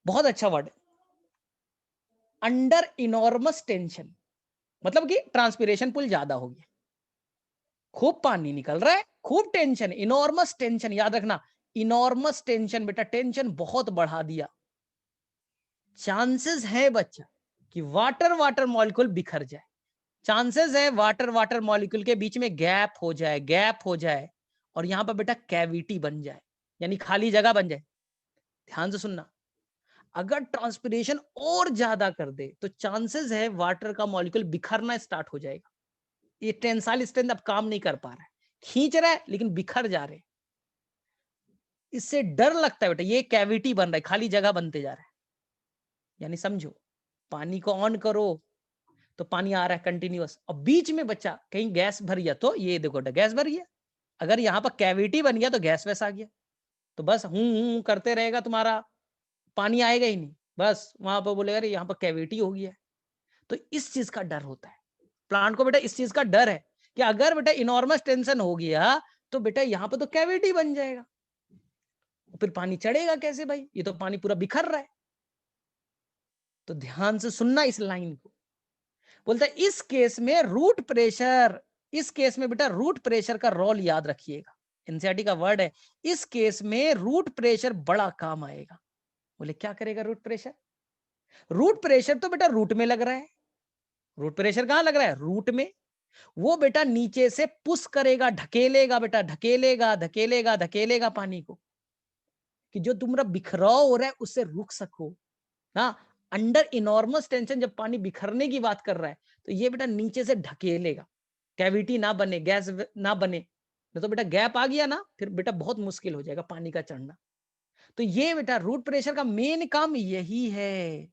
बहुत अच्छा वर्ड। अंडर इनॉर्मस टेंशन, मतलब कि ट्रांसपिरेशन पुल ज्यादा हो गया, खूब पानी निकल रहा है, खूब टेंशन, इनॉर्मस टेंशन, याद रखना, इनॉर्मस टेंशन, बेटा टेंशन बहुत बढ़ा दिया, चांसेस है बच्चा कि वाटर वाटर मॉलिक्यूल बिखर जाए, चांसेस है वाटर वाटर मॉलिक्यूल के बीच में गैप हो जाए, गैप हो जाए, और यहां पर बेटा कैविटी बन जाए, यानी खाली जगह बन जाए। ध्यान से सुनना, अगर ट्रांसपिरेशन और ज्यादा कर दे तो चांसेस है वाटर का मॉलिक्यूल बिखरना स्टार्ट हो जाएगा। ये टेंसाइल स्ट्रेंथ अब काम नहीं कर पा रहा है, खींच रहा है लेकिन बिखर जा रहे हैं। इससे डर लगता है बेटा, ये कैविटी बन रहा है, खाली जगह बनते जा रहा है। यानी समझो, पानी को ऑन करो तो पानी आ रहा है कंटिन्यूअस, और बीच में बच्चा कहीं गैस भर गया तो ये देखो गैस भर गया, अगर यहाँ पर कैविटी बन गया तो गैस वैस आ गया, तो बस हूं करते रहेगा, तुम्हारा पानी आएगा ही नहीं, बस वहां पर बोलेगा अरे यहाँ पर कैविटी हो गया है। तो इस चीज का डर होता है प्लांट को बेटा, इस चीज का डर है कि अगर बेटा इनॉर्मस टेंशन हो गया तो बेटा यहाँ पर तो कैविटी बन जाएगा, फिर पानी चढ़ेगा कैसे भाई, ये तो पानी पूरा बिखर रहा है। तो ध्यान से सुनना इस लाइन को, बोलता है इस केस में रूट प्रेशर, इस केस में बेटा रूट प्रेशर का रोल याद रखिएगा, एनसीईआरटी का वर्ड है, इस केस में रूट प्रेशर बड़ा काम आएगा। बोले क्या करेगा रूट प्रेशर? रूट प्रेशर तो बेटा रूट में लग रहा है, रूट प्रेशर कहां लग रहा है? रूट में। वो बेटा नीचे से पुश करेगा, ढकेलेगा बेटा, ढकेलेगा धकेलेगा धकेलेगा पानी को, कि जो तुम्हारा बिखराव हो रहा है उससे रुक सको ना। अंडर इनॉर्मस टेंशन जब पानी बिखरने की बात कर रहा है तो ये बेटा नीचे से ढकेलेगा, कैविटी ना बने, गैस ना बने, नहीं तो बेटा गैप आ गया ना, फिर बेटा बहुत मुश्किल हो जाएगा पानी का चढ़ना। तो ये बेटा रूट प्रेशर का मेन काम यही है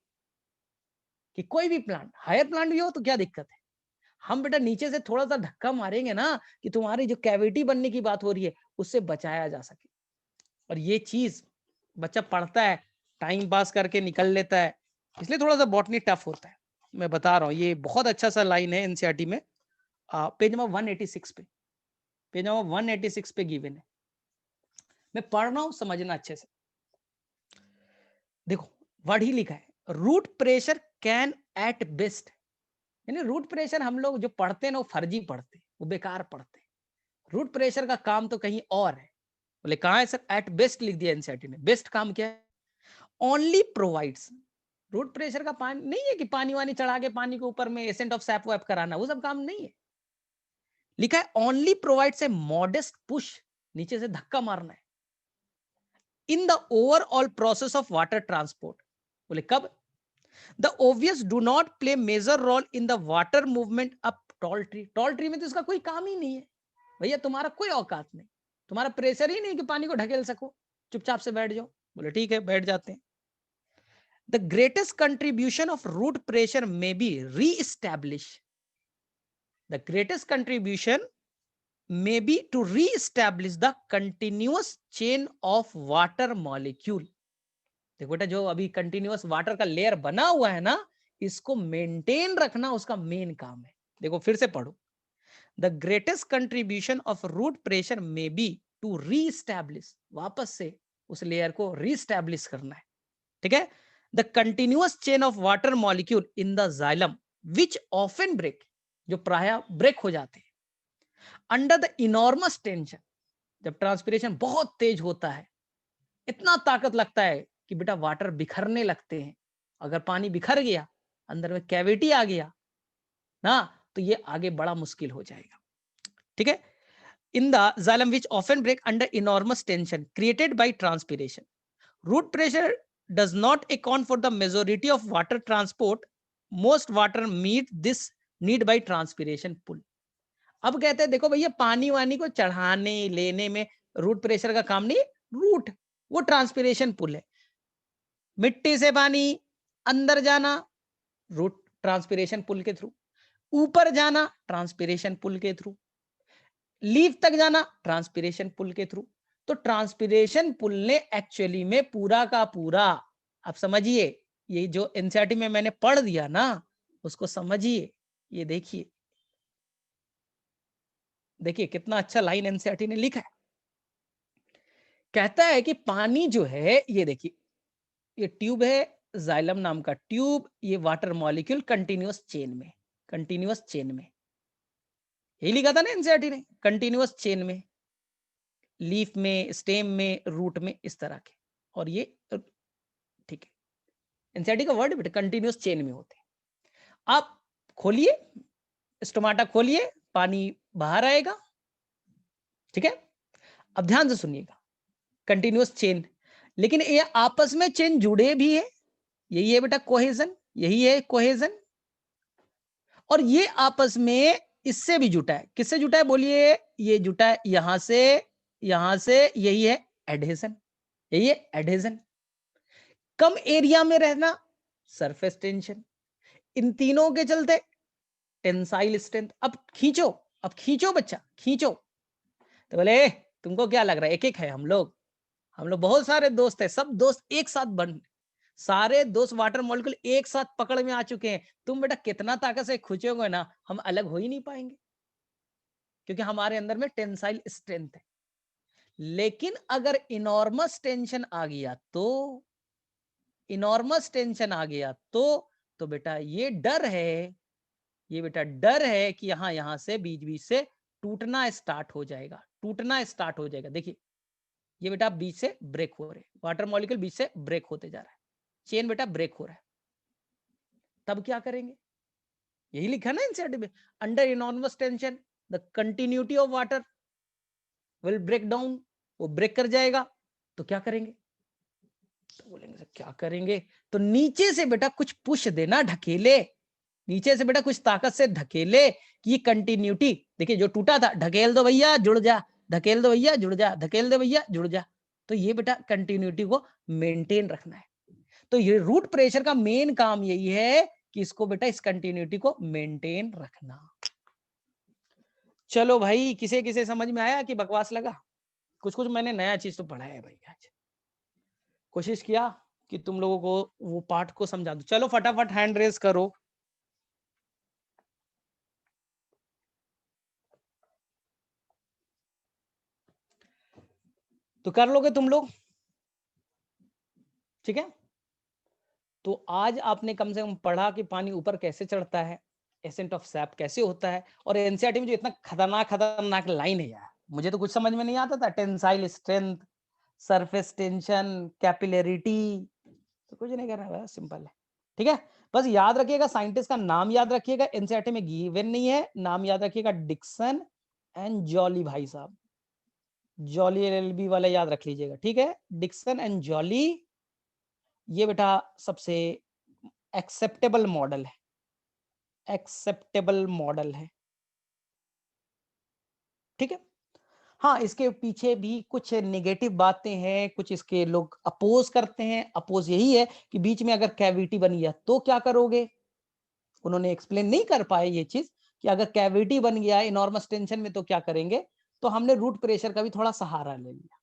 कि कोई भी प्लांट, हायर प्लांट भी हो तो क्या दिक्कत है, हम बेटा नीचे से थोड़ा सा धक्का मारेंगे ना कि तुम्हारी जो कैविटी बनने की बात हो रही है उससे बचाया जा सके। और ये चीज बच्चा पढ़ता है, टाइम पास करके निकल लेता है, इसलिए थोड़ा सा बॉटनी टफ होता है। मैं बता रहा हूँ, ये बहुत अच्छा सा लाइन है एनसीईआरटी में, पेज नंबर 186 पे, पेज नंबर 186 पे गिवन है। मैं पढ़ रहा हूँ, समझना अच्छे से। देखो वर्ड ही लिखा है, root pressure can at best, यानी रूट प्रेशर हम लोग जो पढ़ते हैं ना वो फर्जी पढ़ते, वो बेकार पढ़ते। रूट प्रेशर का काम तो कहीं और है। बोले कहां है सर? एट बेस्ट लिख दिया एनसीईआरटी ने। बेस्ट काम क्या है? ओनली प्रोवाइड्स, रूट प्रेशर का पानी नहीं है कि पानी वानी चढ़ा के पानी के ऊपर में एसेंट ऑफ सैप वैप कराना, वो सब काम नहीं है। लिखा है only provides a modest push, नीचे से धक्का मारना है, in the overall process of water transport. बोले कब? The obvious do not play major role in the water movement up tall tree, tall tree में तो इसका कोई काम ही नहीं है भैया, तुम्हारा कोई औकात नहीं, तुम्हारा प्रेशर ही नहीं कि पानी को ढकेल सको, चुपचाप से बैठ जाओ। बोले ठीक है बैठ जाते हैं। The greatest contribution of root pressure may be re-establish. The greatest contribution may be to re-establish the continuous chain of water molecule. देखो बेटा जो अभी कंटिन्यूअस वाटर का लेयर बना हुआ है ना, इसको मेंटेन रखना उसका मेन काम है। देखो फिर से पढ़ो, the greatest contribution of root pressure may be to re-establish, वापस से उस लेयर को री-एस्टैब्लिश करना है, ठीक है। The continuous chain of water molecule in the xylem which often break, जो प्राय ब्रेक हो जाते हैं अंडर द इनॉर्मस टेंशन, जब ट्रांसपिरेशन बहुत तेज होता है, इतना ताकत लगता है कि बेटा वाटर बिखरने लगते हैं। अगर पानी बिखर गया, अंदर में कैविटी आ गया ना, तो ये आगे बड़ा मुश्किल हो जाएगा, ठीक है। In the xylem which often break under enormous tension created by transpiration, root pressure does not account for the majority of water transport. Most water meet this need by transpiration pull. अब कहते हैं देखो भैया पानी वानी को चढ़ाने लेने में रूट प्रेशर का काम नहीं, रूट वो ट्रांसपिरेशन पुल है। मिट्टी से पानी अंदर जाना रूट ट्रांसपिरेशन पुल के थ्रू, ऊपर जाना ट्रांसपिरेशन पुल के थ्रू, लीफ तक जाना ट्रांसपिरेशन पुल के थ्रू। तो ट्रांसपिरेशन पुल ने एक्चुअली में पूरा का पूरा, आप समझिए, ये जो एनसीईआरटी में मैंने पढ़ दिया ना उसको समझिए। ये देखिए देखिए कितना अच्छा लाइन एनसीईआरटी ने लिखा है। कहता है कि पानी जो है, ये देखिए, ये ट्यूब है, जाइलम नाम का ट्यूब, ये वाटर मॉलिक्यूल कंटिन्यूअस चेन में, कंटिन्यूअस चेन में, यही लिखा था ना एनसीईआरटी ने, कंटिन्यूअस चेन में, लीफ में, स्टेम में, रूट में, इस तरह के। और ये ठीक है, एनसीईआरटी का वर्ड बेटा कंटिन्यूअस चेन में होते हैं। आप खोलिए, स्टोमाटा खोलिए, पानी बाहर आएगा, ठीक है। अब ध्यान से सुनिएगा, कंटिन्यूअस चेन, लेकिन ये आपस में चेन जुड़े भी है, यही है बेटा कोहेजन, यही है कोहेजन। और ये आपस में इससे भी जुटा है, किससे जुटा है बोलिए, ये जुटा है यहां से, यहां से, यही है एडहेजन, यही है एडहेजन। कम एरिया में रहना, सरफेस टेंशन, इन तीनों के चलते टेंसाइल स्ट्रेंथ। अब खींचो, अब खींचो बच्चा, खींचो। तो बोले तुमको क्या लग रहा है, एक एक है हम लोग बहुत सारे दोस्त है, सब दोस्त एक साथ बन, सारे दोस्त वाटर मॉलिक्यूल एक साथ पकड़ में आ चुके हैं। तुम बेटा कितना ताकत से खींचोगे ना, हम अलग हो ही नहीं पाएंगे, क्योंकि हमारे अंदर में टेंसाइल स्ट्रेंथ है। लेकिन अगर इनॉर्मस टेंशन आ गया तो, इनॉर्मस टेंशन आ गया तो बेटा ये डर है, ये बेटा डर है कि यहां यहां से बीच बीच से टूटना स्टार्ट हो जाएगा, टूटना स्टार्ट हो जाएगा। देखिए ये बेटा बीच से ब्रेक हो रहे, वाटर मॉलिक्यूल बीच से ब्रेक होते जा रहा है, चेन बेटा ब्रेक हो रहा है। तब क्या करेंगे, यही लिखा ना एनसीईआरटी में, under enormous tension the continuity of water will break down, वो ब्रेक कर जाएगा। तो क्या करेंगे, तो बोलेंगे सर क्या करेंगे, तो नीचे से बेटा कुछ पुश देना, ढकेले, नीचे से बेटा कुछ ताकत से ढकेले कि ये कंटिन्यूटी, देखिए जो टूटा था, ढकेल दो भैया जुड़ जा, ढकेल दो भैया जुड़ जा, ढकेल दो भैया जुड़ जा। तो ये बेटा कंटिन्यूटी को मेंटेन रखना है। तो ये रूट प्रेशर का मेन काम यही है कि इसको बेटा इस कंटिन्यूटी को मेंटेन रखना। चलो भाई, किसे किसे समझ में आया कि बकवास लगा, कुछ कुछ मैंने नया चीज तो पढ़ा है भाई, आज कोशिश किया कि तुम लोगों को वो पार्ट को समझा दूं। चलो फटाफट हैंड रेज करो। तो कर लोगे तुम लोग, ठीक है। तो आज आपने कम से कम पढ़ा कि पानी ऊपर कैसे चढ़ता है, एसेंट ऑफ सैप कैसे होता है। और एनसीईआरटी में जो इतना खतरनाक खतरनाक लाइन है यार, मुझे तो कुछ समझ में नहीं आता था, tensile strength, surface tension, capillarity, तो कुछ नहीं करना है, सिंपल है, ठीक है। बस याद रखिएगा, साइंटिस्ट का नाम याद रखिएगा, एनसीईआरटी में गिवन नहीं है, नाम याद रखिएगा, डिक्सन एंड जॉली, भाई साहब जॉली एलएलबी वाला याद रख लीजिएगा, ठीक है, डिक्सन एंड जॉली, ये बेटा सबसे एक्सेप्टेबल मॉडल है, एक्सेप्टेबल मॉडल है, ठीक है। हाँ, इसके पीछे भी कुछ नेगेटिव बातें हैं, कुछ इसके लोग अपोज करते हैं। अपोज यही है कि बीच में अगर कैविटी बन गया तो क्या करोगे, उन्होंने एक्सप्लेन नहीं कर पाए ये चीज कि अगर कैविटी बन गया इनॉर्मस टेंशन में तो क्या करेंगे। तो हमने रूट प्रेशर का भी थोड़ा सहारा ले लिया,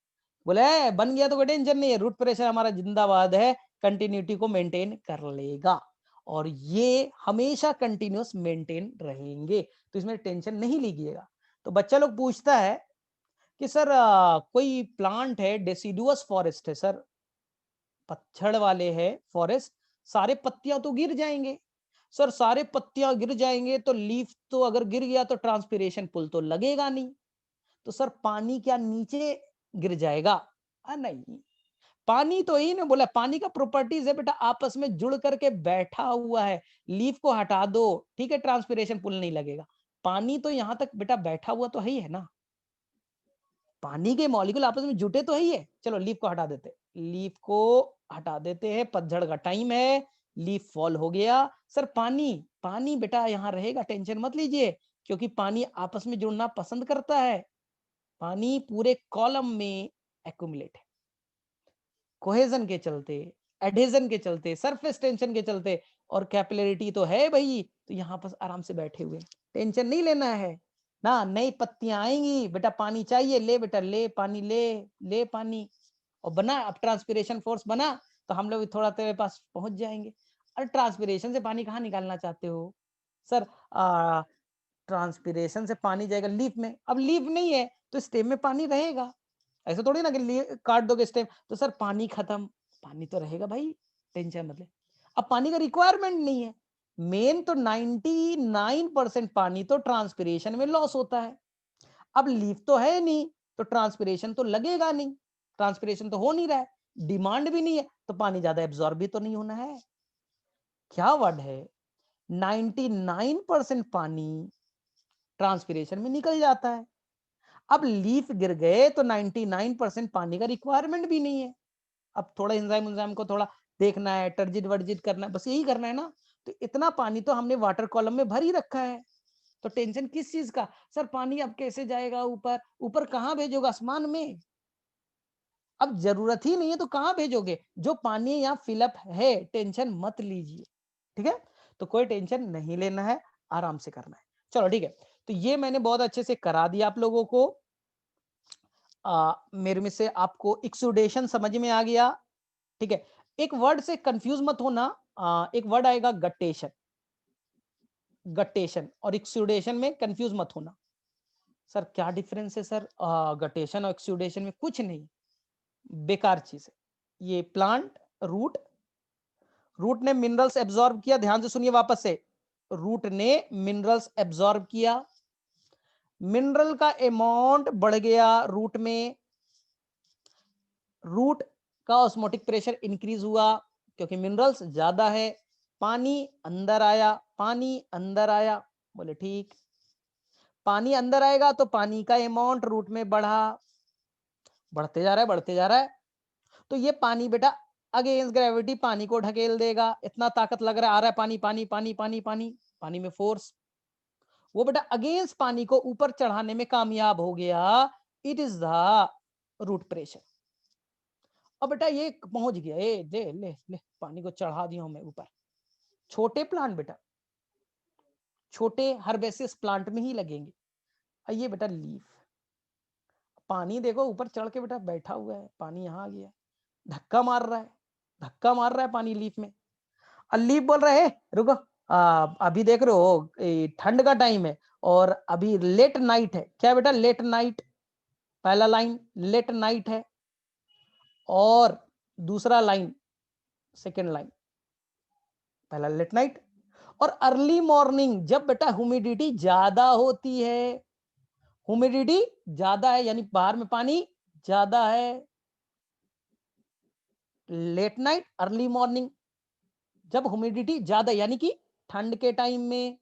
बोले बन गया तो कोई टेंशन नहीं है, रूट प्रेशर हमारा जिंदाबाद है, कंटिन्यूटी को मेंटेन कर लेगा, और ये हमेशा कंटिन्यूअस मेंटेन रहेंगे, तो इसमें टेंशन नहीं लीजिएगा। तो बच्चा लोग पूछता है कि सर कोई प्लांट है, डेसिडुअस फॉरेस्ट है सर, पतझड़ वाले है फॉरेस्ट, सारे पत्तियां तो गिर जाएंगे सर, सारे पत्तियां गिर जाएंगे तो लीफ तो अगर गिर गया तो ट्रांसपीरेशन पुल तो लगेगा नहीं, तो सर पानी क्या नीचे गिर जाएगा। नहीं, पानी तो ही नहीं बोला, पानी का प्रॉपर्टीज है बेटा आपस में जुड़ करके बैठा हुआ है, लीफ को हटा दो, ठीक है, ट्रांसपीरेशन पुल नहीं लगेगा। पानी तो यहां तक बेटा बैठा हुआ तो है ना, पानी के मॉलिक्यूल आपस में जुटे तो ही है। चलो लीफ को हटा देते, लीफ को हटा देते हैं, पतझड़ का टाइम है, लीफ फॉल हो गया, सर पानी, पानी बेटा यहाँ रहेगा, टेंशन मत लीजिए, क्योंकि पानी आपस में जुड़ना पसंद करता है, पानी पूरे कॉलम में एक्यूमुलेट है, कोहेजन के चलते, एडहेजन के चलते, सरफेस टेंशन के चलते, और कैपिलरिटी तो है भाई, तो यहाँ पर आराम से बैठे हुए, टेंशन नहीं लेना है ना, नई पत्तियां आएंगी बेटा, पानी चाहिए, ले बेटा ले पानी, ले ले पानी, और बना अब ट्रांसपिरेशन फोर्स बना, तो हम लोग थोड़ा तेरे पास पहुंच जाएंगे। अरे ट्रांसपिरेशन से पानी कहाँ निकालना चाहते हो सर, ट्रांसपिरेशन से पानी जाएगा लीफ में, अब लीफ नहीं है तो स्टेम में पानी रहेगा, ऐसा थोड़ी ना कि काट दोगे स्टेम तो सर पानी खत्म, पानी तो रहेगा भाई, टेंशन मतलब। अब पानी का रिक्वायरमेंट नहीं है, मेन तो 99% पानी तो ट्रांसपिरेशन में लॉस होता है। अब लीफ तो है नहीं तो ट्रांसपिरेशन तो लगेगा नहीं, ट्रांसपिरेशन तो हो नहीं रहा है, डिमांड भी नहीं है तो पानी ज्यादा एब्जॉर्ब भी तो नहीं होना है। क्या वर्ड है, 99% पानी ट्रांसपिरेशन में निकल जाता है। अब लीफ गिर गए तो 99% पानी का रिक्वायरमेंट भी नहीं है। अब थोड़ा एंजाइम को थोड़ा देखना है, टर्जिट वर्जिट करना है, बस यही करना है ना। तो इतना पानी तो हमने वाटर कॉलम में भर ही रखा है, तो टेंशन किस चीज का सर, पानी अब कैसे जाएगा ऊपर, ऊपर कहां भेजोगे, आसमान में। अब जरूरत ही नहीं है तो कहां भेजोगे, जो पानी यहाँ फिलअप है, टेंशन मत लीजिए, ठीक है। तो कोई टेंशन नहीं लेना है, आराम से करना है। चलो ठीक है, तो ये मैंने बहुत अच्छे से करा दिया आप लोगों को। मेरे में से आपको एक्सुडेशन समझ में आ गया, ठीक है। एक वर्ड से कंफ्यूज मत होना, एक वर्ड आएगा गट्टेशन, गट्टेशन और एक्सुडेशन में कंफ्यूज मत होना। सर क्या डिफरेंस है सर, गट्टेशन और एक्सुडेशन में कुछ नहीं, बेकार चीज है ये। प्लांट रूट, रूट ने मिनरल्स एब्जॉर्ब किया, ध्यान से सुनिए वापस से, रूट ने मिनरल्स एब्जॉर्ब किया, मिनरल का अमाउंट बढ़ गया रूट में, रूट का ऑस्मोटिक प्रेशर इंक्रीज हुआ क्योंकि मिनरल्स ज्यादा है, पानी अंदर आया, पानी अंदर आया, बोले ठीक, पानी अंदर आएगा तो पानी का अमाउंट रूट में बढ़ा, बढ़ते जा रहा है, बढ़ते जा रहा है। तो ये पानी बेटा अगेंस्ट ग्रेविटी पानी को ढकेल देगा, इतना ताकत लग रहा है, आ रहा है पानी पानी पानी पानी पानी, पानी में फोर्स, वो बेटा अगेंस्ट पानी को ऊपर चढ़ाने में कामयाब हो गया, it is the root pressure. अब बेटा ये पहुंच गया, ए ले ले ले पानी को चढ़ा दिया मैं ऊपर। छोटे प्लांट बेटा, छोटे हर्बेसियस प्लांट में ही लगेंगे। ये बेटा लीफ, पानी देखो ऊपर चढ़ के बेटा बैठा हुआ है, पानी यहाँ आ गया, धक्का मार रहा है, धक्का मार रहा है पानी लीफ में। लीफ बोल रहा है रुको, अभी देख रहे हो ठंड का टाइम है और अभी लेट नाइट है, क्या बेटा लेट नाइट, पहला लाइन लेट नाइट है और दूसरा लाइन सेकेंड लाइन, पहला लेट नाइट और अर्ली मॉर्निंग, जब बेटा ह्यूमिडिटी ज्यादा होती है, ह्यूमिडिटी ज्यादा है यानी बाहर में पानी ज्यादा है, लेट नाइट अर्ली मॉर्निंग, जब ह्यूमिडिटी ज्यादा यानी कि ठंड के टाइम में,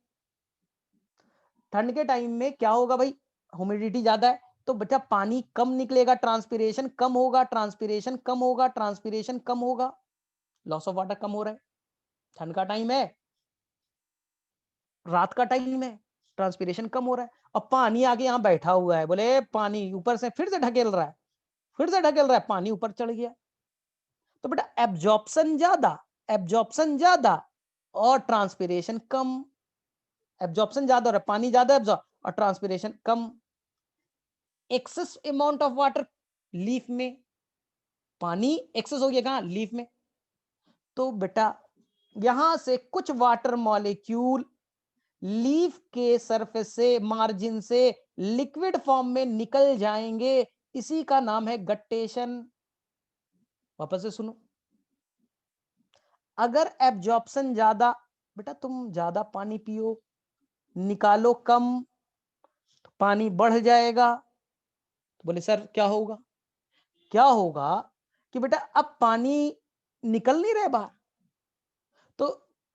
ठंड के टाइम में क्या होगा भाई, ह्यूमिडिटी ज्यादा है तो बेटा पानी कम निकलेगा, ट्रांसपिरेशन कम होगा, ट्रांसपिरेशन कम होगा, ट्रांसपिरेशन कम होगा, लॉस ऑफ वाटर कम हो रहा है। ठंड का टाइम है, रात का टाइम है, ट्रांसपिरेशन कम हो रहा है, अब पानी आगे यहाँ बैठा हुआ है, बोले पानी ऊपर से फिर से ढकेल रहा है, फिर से ढकेल रहा है, पानी ऊपर चढ़ गया, तो बेटा एब्जॉर्प्शन ज्यादा, एब्जॉर्प्शन ज्यादा और ट्रांसपिरेशन कम, एब्जॉर्प्शन ज्यादा और पानी ज्यादा एब्जॉर्ब और transpiration come. Excess amount of water leaf में, पानी एक्सेस हो गया कहां, लीफ में, तो बेटा यहां से कुछ वाटर मॉलिक्यूल लीफ के सरफेस से, मार्जिन से लिक्विड फॉर्म में निकल जाएंगे, इसी का नाम है गट्टेशन। वापस से सुनो, अगर एब्जॉर्प्शन ज्यादा, बेटा तुम ज्यादा पानी पियो, निकालो कम, तो पानी बढ़ जाएगा, तो बोले सर क्या होगा, क्या होगा कि बेटा अब पानी निकल नहीं रहा बाहर, तो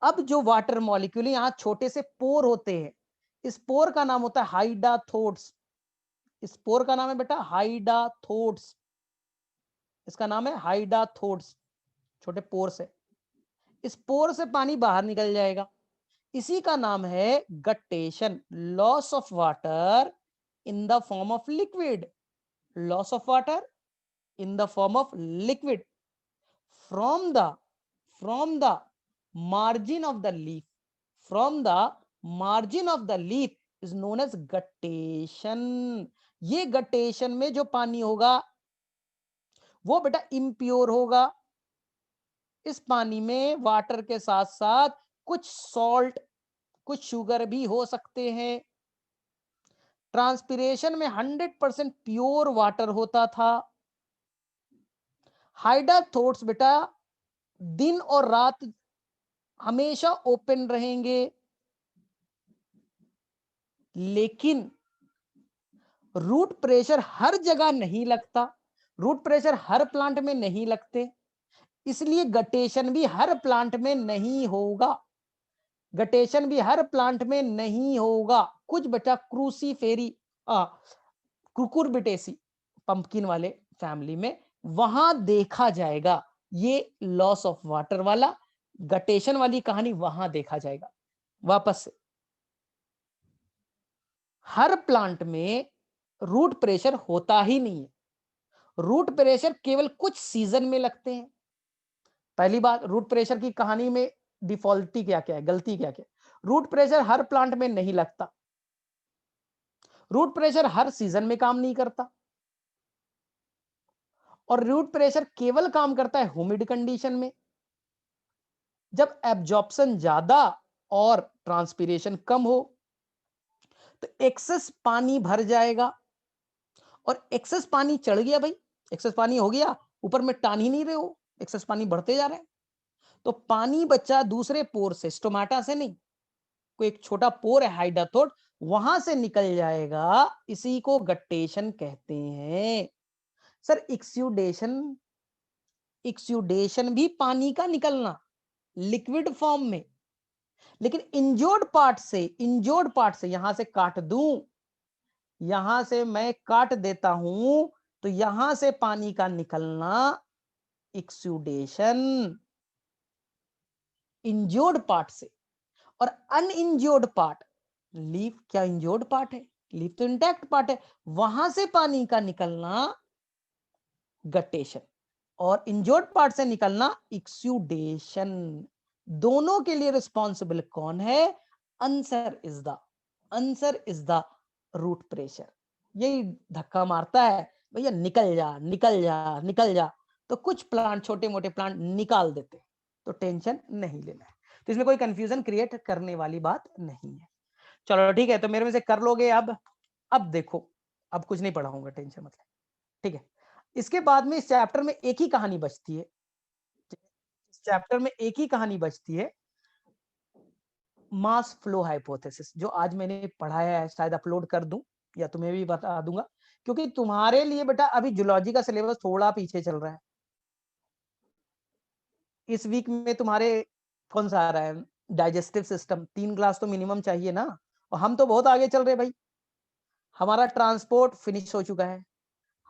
अब जो वाटर मॉलिक्यूल यहां छोटे से पोर होते हैं, इस पोर का नाम होता है हाइडाथोड्स, इस पोर का नाम है बेटा हाइडाथोड्स, इसका नाम है हाइडाथोड्स, छोटे पोर से, इस पोर से पानी बाहर निकल जाएगा, इसी का नाम है guttation, loss of water in the form of liquid, loss of water in the form of liquid from the margin of the leaf, from the margin of the leaf is known as guttation। ये गट्टेशन में जो पानी होगा वो बेटा impure होगा, इस पानी में वाटर के साथ साथ कुछ सॉल्ट, कुछ शुगर भी हो सकते हैं, ट्रांसपिरेशन में 100% प्योर वाटर होता था। हाइडाथोट्स बेटा दिन और रात हमेशा ओपन रहेंगे, लेकिन रूट प्रेशर हर जगह नहीं लगता, रूट प्रेशर हर प्लांट में नहीं लगते, इसलिए गटेशन भी हर प्लांट में नहीं होगा, गटेशन भी हर प्लांट में नहीं होगा। कुछ बचा क्रूसीफेरी कुकुरबिटेसी पंपकिन वाले फैमिली में वहां देखा जाएगा ये लॉस ऑफ वाटर वाला, गटेशन वाली कहानी वहां देखा जाएगा। वापस से हर प्लांट में रूट प्रेशर होता ही नहीं है, रूट प्रेशर केवल कुछ सीजन में लगते हैं। पहली बात, रूट प्रेशर की कहानी में डिफॉल्टी क्या क्या है, गलती क्या क्या है। रूट प्रेशर हर प्लांट में नहीं लगता, रूट प्रेशर हर सीजन में काम नहीं करता, और रूट प्रेशर केवल काम करता है ह्यूमिड कंडीशन में, जब एब्जॉर्प्शन ज्यादा और ट्रांसपिरेशन कम हो तो एक्सेस पानी भर जाएगा, और एक्सेस पानी चढ़ गया भाई, एक्सेस पानी हो गया, ऊपर में टान ही नहीं रहे हो, एक्सेस पानी बढ़ते जा रहे हैं, तो पानी बच्चा दूसरे पोर से, स्टोमाटा से नहीं, कोई एक छोटा पोर है हाइडाथोट, वहां से निकल जाएगा, इसी को गट्टेशन कहते हैं। सर एक्सुडेशन, एक्सुडेशन भी पानी का निकलना लिक्विड फॉर्म में, लेकिन इंजोर्ड पार्ट से, इंजोर्ड पार्ट से यहां से काट दूं, यहां से मैं काट देता हूं, तो यहां से पानी का निकलना एक्सुडेशन, इंजोर्ड पार्ट से। और अनइंजोर्ड पार्ट, लीफ क्या इंजोर्ड पार्ट है, लीफ तो इंटैक्ट पार्ट है, वहां से पानी का निकलना गटेशन, और इंजोर्ड पार्ट से निकलना एक्सुडेशन। दोनों के लिए रिस्पॉन्सिबल कौन है? Answer is the, answer is the root pressure. यही धक्का मारता है भैया, निकल जा निकल जा निकल जा, तो कुछ प्लांट, छोटे मोटे प्लांट निकाल देते, तो टेंशन नहीं लेना है, तो इसमें कोई कंफ्यूजन क्रिएट करने वाली बात नहीं है। चलो ठीक है, तो मेरे में से कर लोगे अब देखो, अब कुछ नहीं पढ़ाऊंगा, टेंशन मतलब, ठीक है। इसके बाद में इस चैप्टर में एक ही कहानी बचती है, इस चैप्टर में एक ही कहानी बचती है, मास फ्लो हाइपोथेसिस, जो आज मैंने पढ़ाया है, शायद अपलोड कर दूं या तुम्हें भी बता दूंगा, क्योंकि तुम्हारे लिए बेटा अभी जूलॉजी का सिलेबस थोड़ा पीछे चल रहा है। इस वीक में तुम्हारे कौन सा आ रहा है, डाइजेस्टिव सिस्टम, 3 क्लास तो मिनिमम चाहिए ना, और हम तो बहुत आगे चल रहे भाई। हमारा ट्रांसपोर्ट फिनिश हो चुका है,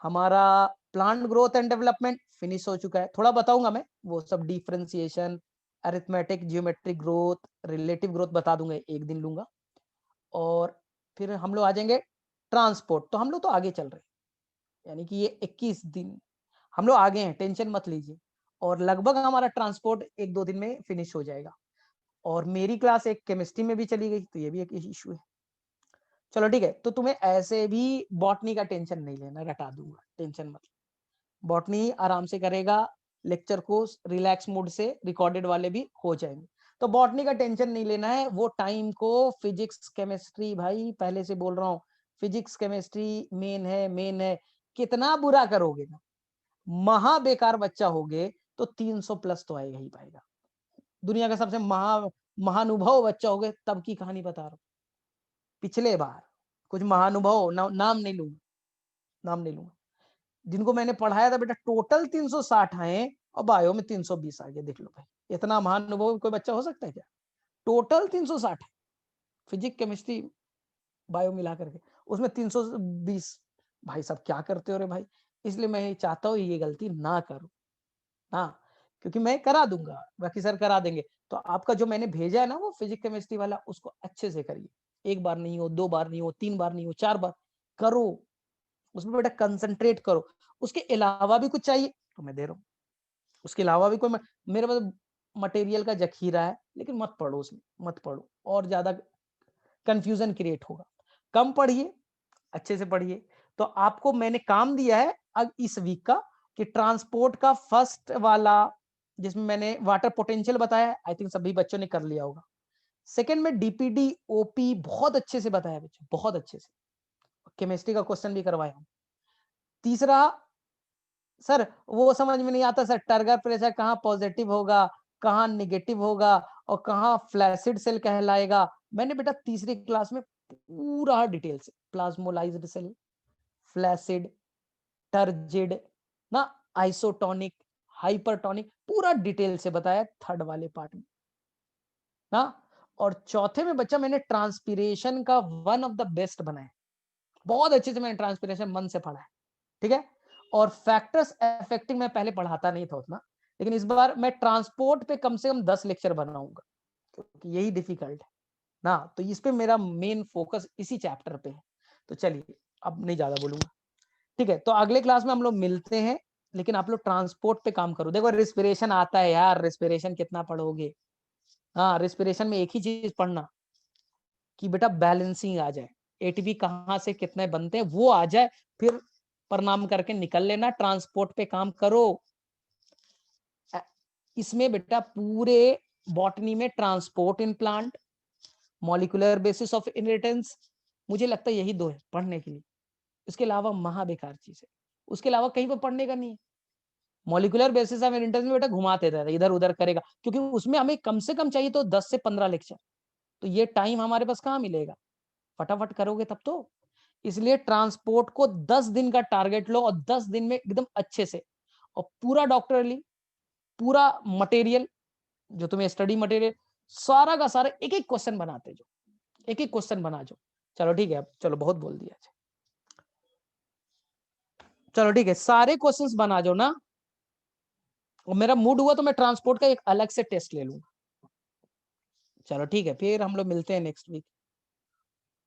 हमारा plant growth and development finish हो चुका है, थोड़ा बताऊंगा मैं वो सब, differentiation, arithmetic, geometric growth, relative growth बता दूंगा, एक दिन लूंगा। और फिर हम लोग आ जाएंगे ट्रांसपोर्ट, तो हम लोग तो आगे चल रहे हैं, यानी कि ये 21 दिन हम लोग आगे हैं, टेंशन मत लीजिए, और लगभग हमारा ट्रांसपोर्ट 1-2 दिन में फिनिश हो जाएगा। और मेरी क्लास एक केमिस्ट्री में भी चली गई, तो ये भी एक इशू है। चलो ठीक है, तो तुम्हें ऐसे भी बॉटनी का टेंशन नहीं लेना, रटा दूंगा, टेंशन मत। बॉटनी आराम से करेगा, लेक्चर को रिलैक्स मूड से, रिकॉर्डेड वाले भी हो जाएंगे, तो बॉटनी का टेंशन नहीं लेना है। वो टाइम को फिजिक्स केमिस्ट्री, भाई पहले से बोल रहा हूँ, फिजिक्स केमिस्ट्री मेन है, मेन है। कितना बुरा करोगे ना, महा बेकार बच्चा होगे, तो 300 प्लस तो आएगा ही पाएगा। दुनिया का सबसे महानुभव बच्चा होगे, तब की कहानी बता रहा हूँ। पिछले बार कुछ महानुभव, नाम नहीं लूंगा, नाम नहीं लूंगा, जिनको मैंने पढ़ाया था बेटा, टोटल 360 आए, और बायो में 320 आ गए। देख लो भाई, इतना महानुभव कोई बच्चा हो सकता है क्या? टोटल 360 है, फिजिक्स केमिस्ट्री बायो मिला करके, उसमें 320। भाई साहब क्या करते हो रे भाई, इसलिए मैं चाहता हूँ ये गलती ना करो, हाँ, क्योंकि मैं करा दूंगा, बाकी सर करा देंगे। तो आपका जो मैंने भेजा है ना, वो फिजिक्स केमिस्ट्री वाला, उसको अच्छे से करिए, एक बार नहीं हो, 2 बार नहीं हो, 3 बार नहीं हो, 4 बार करो, उसमें बेटा कंसंट्रेट करो। उसके अलावा भी कुछ चाहिए तो मैं दे रहा हूँ, उसके अलावा भी कोई मेरे पास मटेरियल का जखीरा है, लेकिन मत पढ़ो उसमें, मत पढ़ो, और ज्यादा कंफ्यूजन क्रिएट होगा। कम पढ़िए, अच्छे से पढ़िए। तो आपको मैंने काम दिया है अब इस वीक का, कि ट्रांसपोर्ट का फर्स्ट वाला, जिसमें मैंने वाटर पोटेंशियल बताया, आई थिंक सभी बच्चों ने कर लिया होगा। सेकंड में डीपीडी ओपी बहुत अच्छे से बताया बच्चों, बहुत अच्छे से। केमिस्ट्री का क्वेश्चन भी करवाया हूं। तीसरा, सर वो समझ में नहीं आता सर, टर्गर प्रेशर कहाँ पॉजिटिव होगा, कहाँ निगेटिव होगा और कहाँ फ्लैसिड सेल कहलाएगा। मैंने बेटा तीसरी क्लास में पूरा डिटेल से प्लाज्मोलाइज्ड सेल, फ्लैसिड, टर्जिड ना, आइसोटोनिक, हाइपरटोनिक, पूरा डिटेल से बताया थर्ड वाले पार्ट में ना। और चौथे में बच्चा मैंने ट्रांसपीरेशन का वन ऑफ द बेस्ट बनाया, बहुत अच्छे से मैंने ट्रांसपीरेशन मन से पढ़ा है, ठीक है। और फैक्टर्स अफेक्टिंग मैं पहले पढ़ाता नहीं था उतना, लेकिन इस बार मैं ट्रांसपोर्ट पे कम से कम 10 लेक्चर बनाऊंगा, क्योंकि यही डिफिकल्ट है ना। तो इस पे मेरा मेन फोकस इसी चैप्टर पे है। तो चलिए अब नहीं ज्यादा बोलूंगा, ठीक है। तो अगले क्लास में हम लोग मिलते हैं, लेकिन आप लोग ट्रांसपोर्ट पे काम करो। देखो रिस्पिरेशन आता है यार, रिस्पिरेशन कितना पढ़ोगे। हाँ, रिस्पिरेशन में एक ही चीज पढ़ना कि बेटा बैलेंसिंग आ जाए, एटीपी कहाँ से कितने बनते हैं वो आ जाए, फिर प्रणाम करके निकल लेना, ट्रांसपोर्ट पे काम करो। इसमें बेटा पूरे बॉटनी में transport in plant, molecular basis of inheritance, मुझे लगता है यही दो है पढ़ने के लिए। इसके अलावा महा बेकार चीज है, उसके अलावा कहीं पर पढ़ने का नहीं है। मॉलिक्यूलर बेसिस ऑफ इनहेरिटेंस में बेटा घुमाते रहता है, इधर उधर करेगा, क्योंकि उसमें हमें कम से कम चाहिए तो 10 से 15 लेक्चर, तो ये टाइम हमारे पास कहाँ मिलेगा, फटाफट करोगे तब तो। इसलिए ट्रांसपोर्ट को 10 दिन का टारगेट लो और 10 दिन में एकदम अच्छे से, और पूरा डॉक्टरली पूरा मटेरियल जो तुम्हें स्टडी मटेरियल सारा का सारा एक एक क्वेश्चन बनाते जो, एक एक क्वेश्चन बना जो। चलो ठीक है, अब चलो बहुत बोल दिया, चलो ठीक है, सारे क्वेश्चंस बना जो ना। और मेरा मूड हुआ तो मैं ट्रांसपोर्ट का एक अलग से टेस्ट ले लूंगा। चलो ठीक है, फिर हम लोग मिलते हैं नेक्स्ट वीक।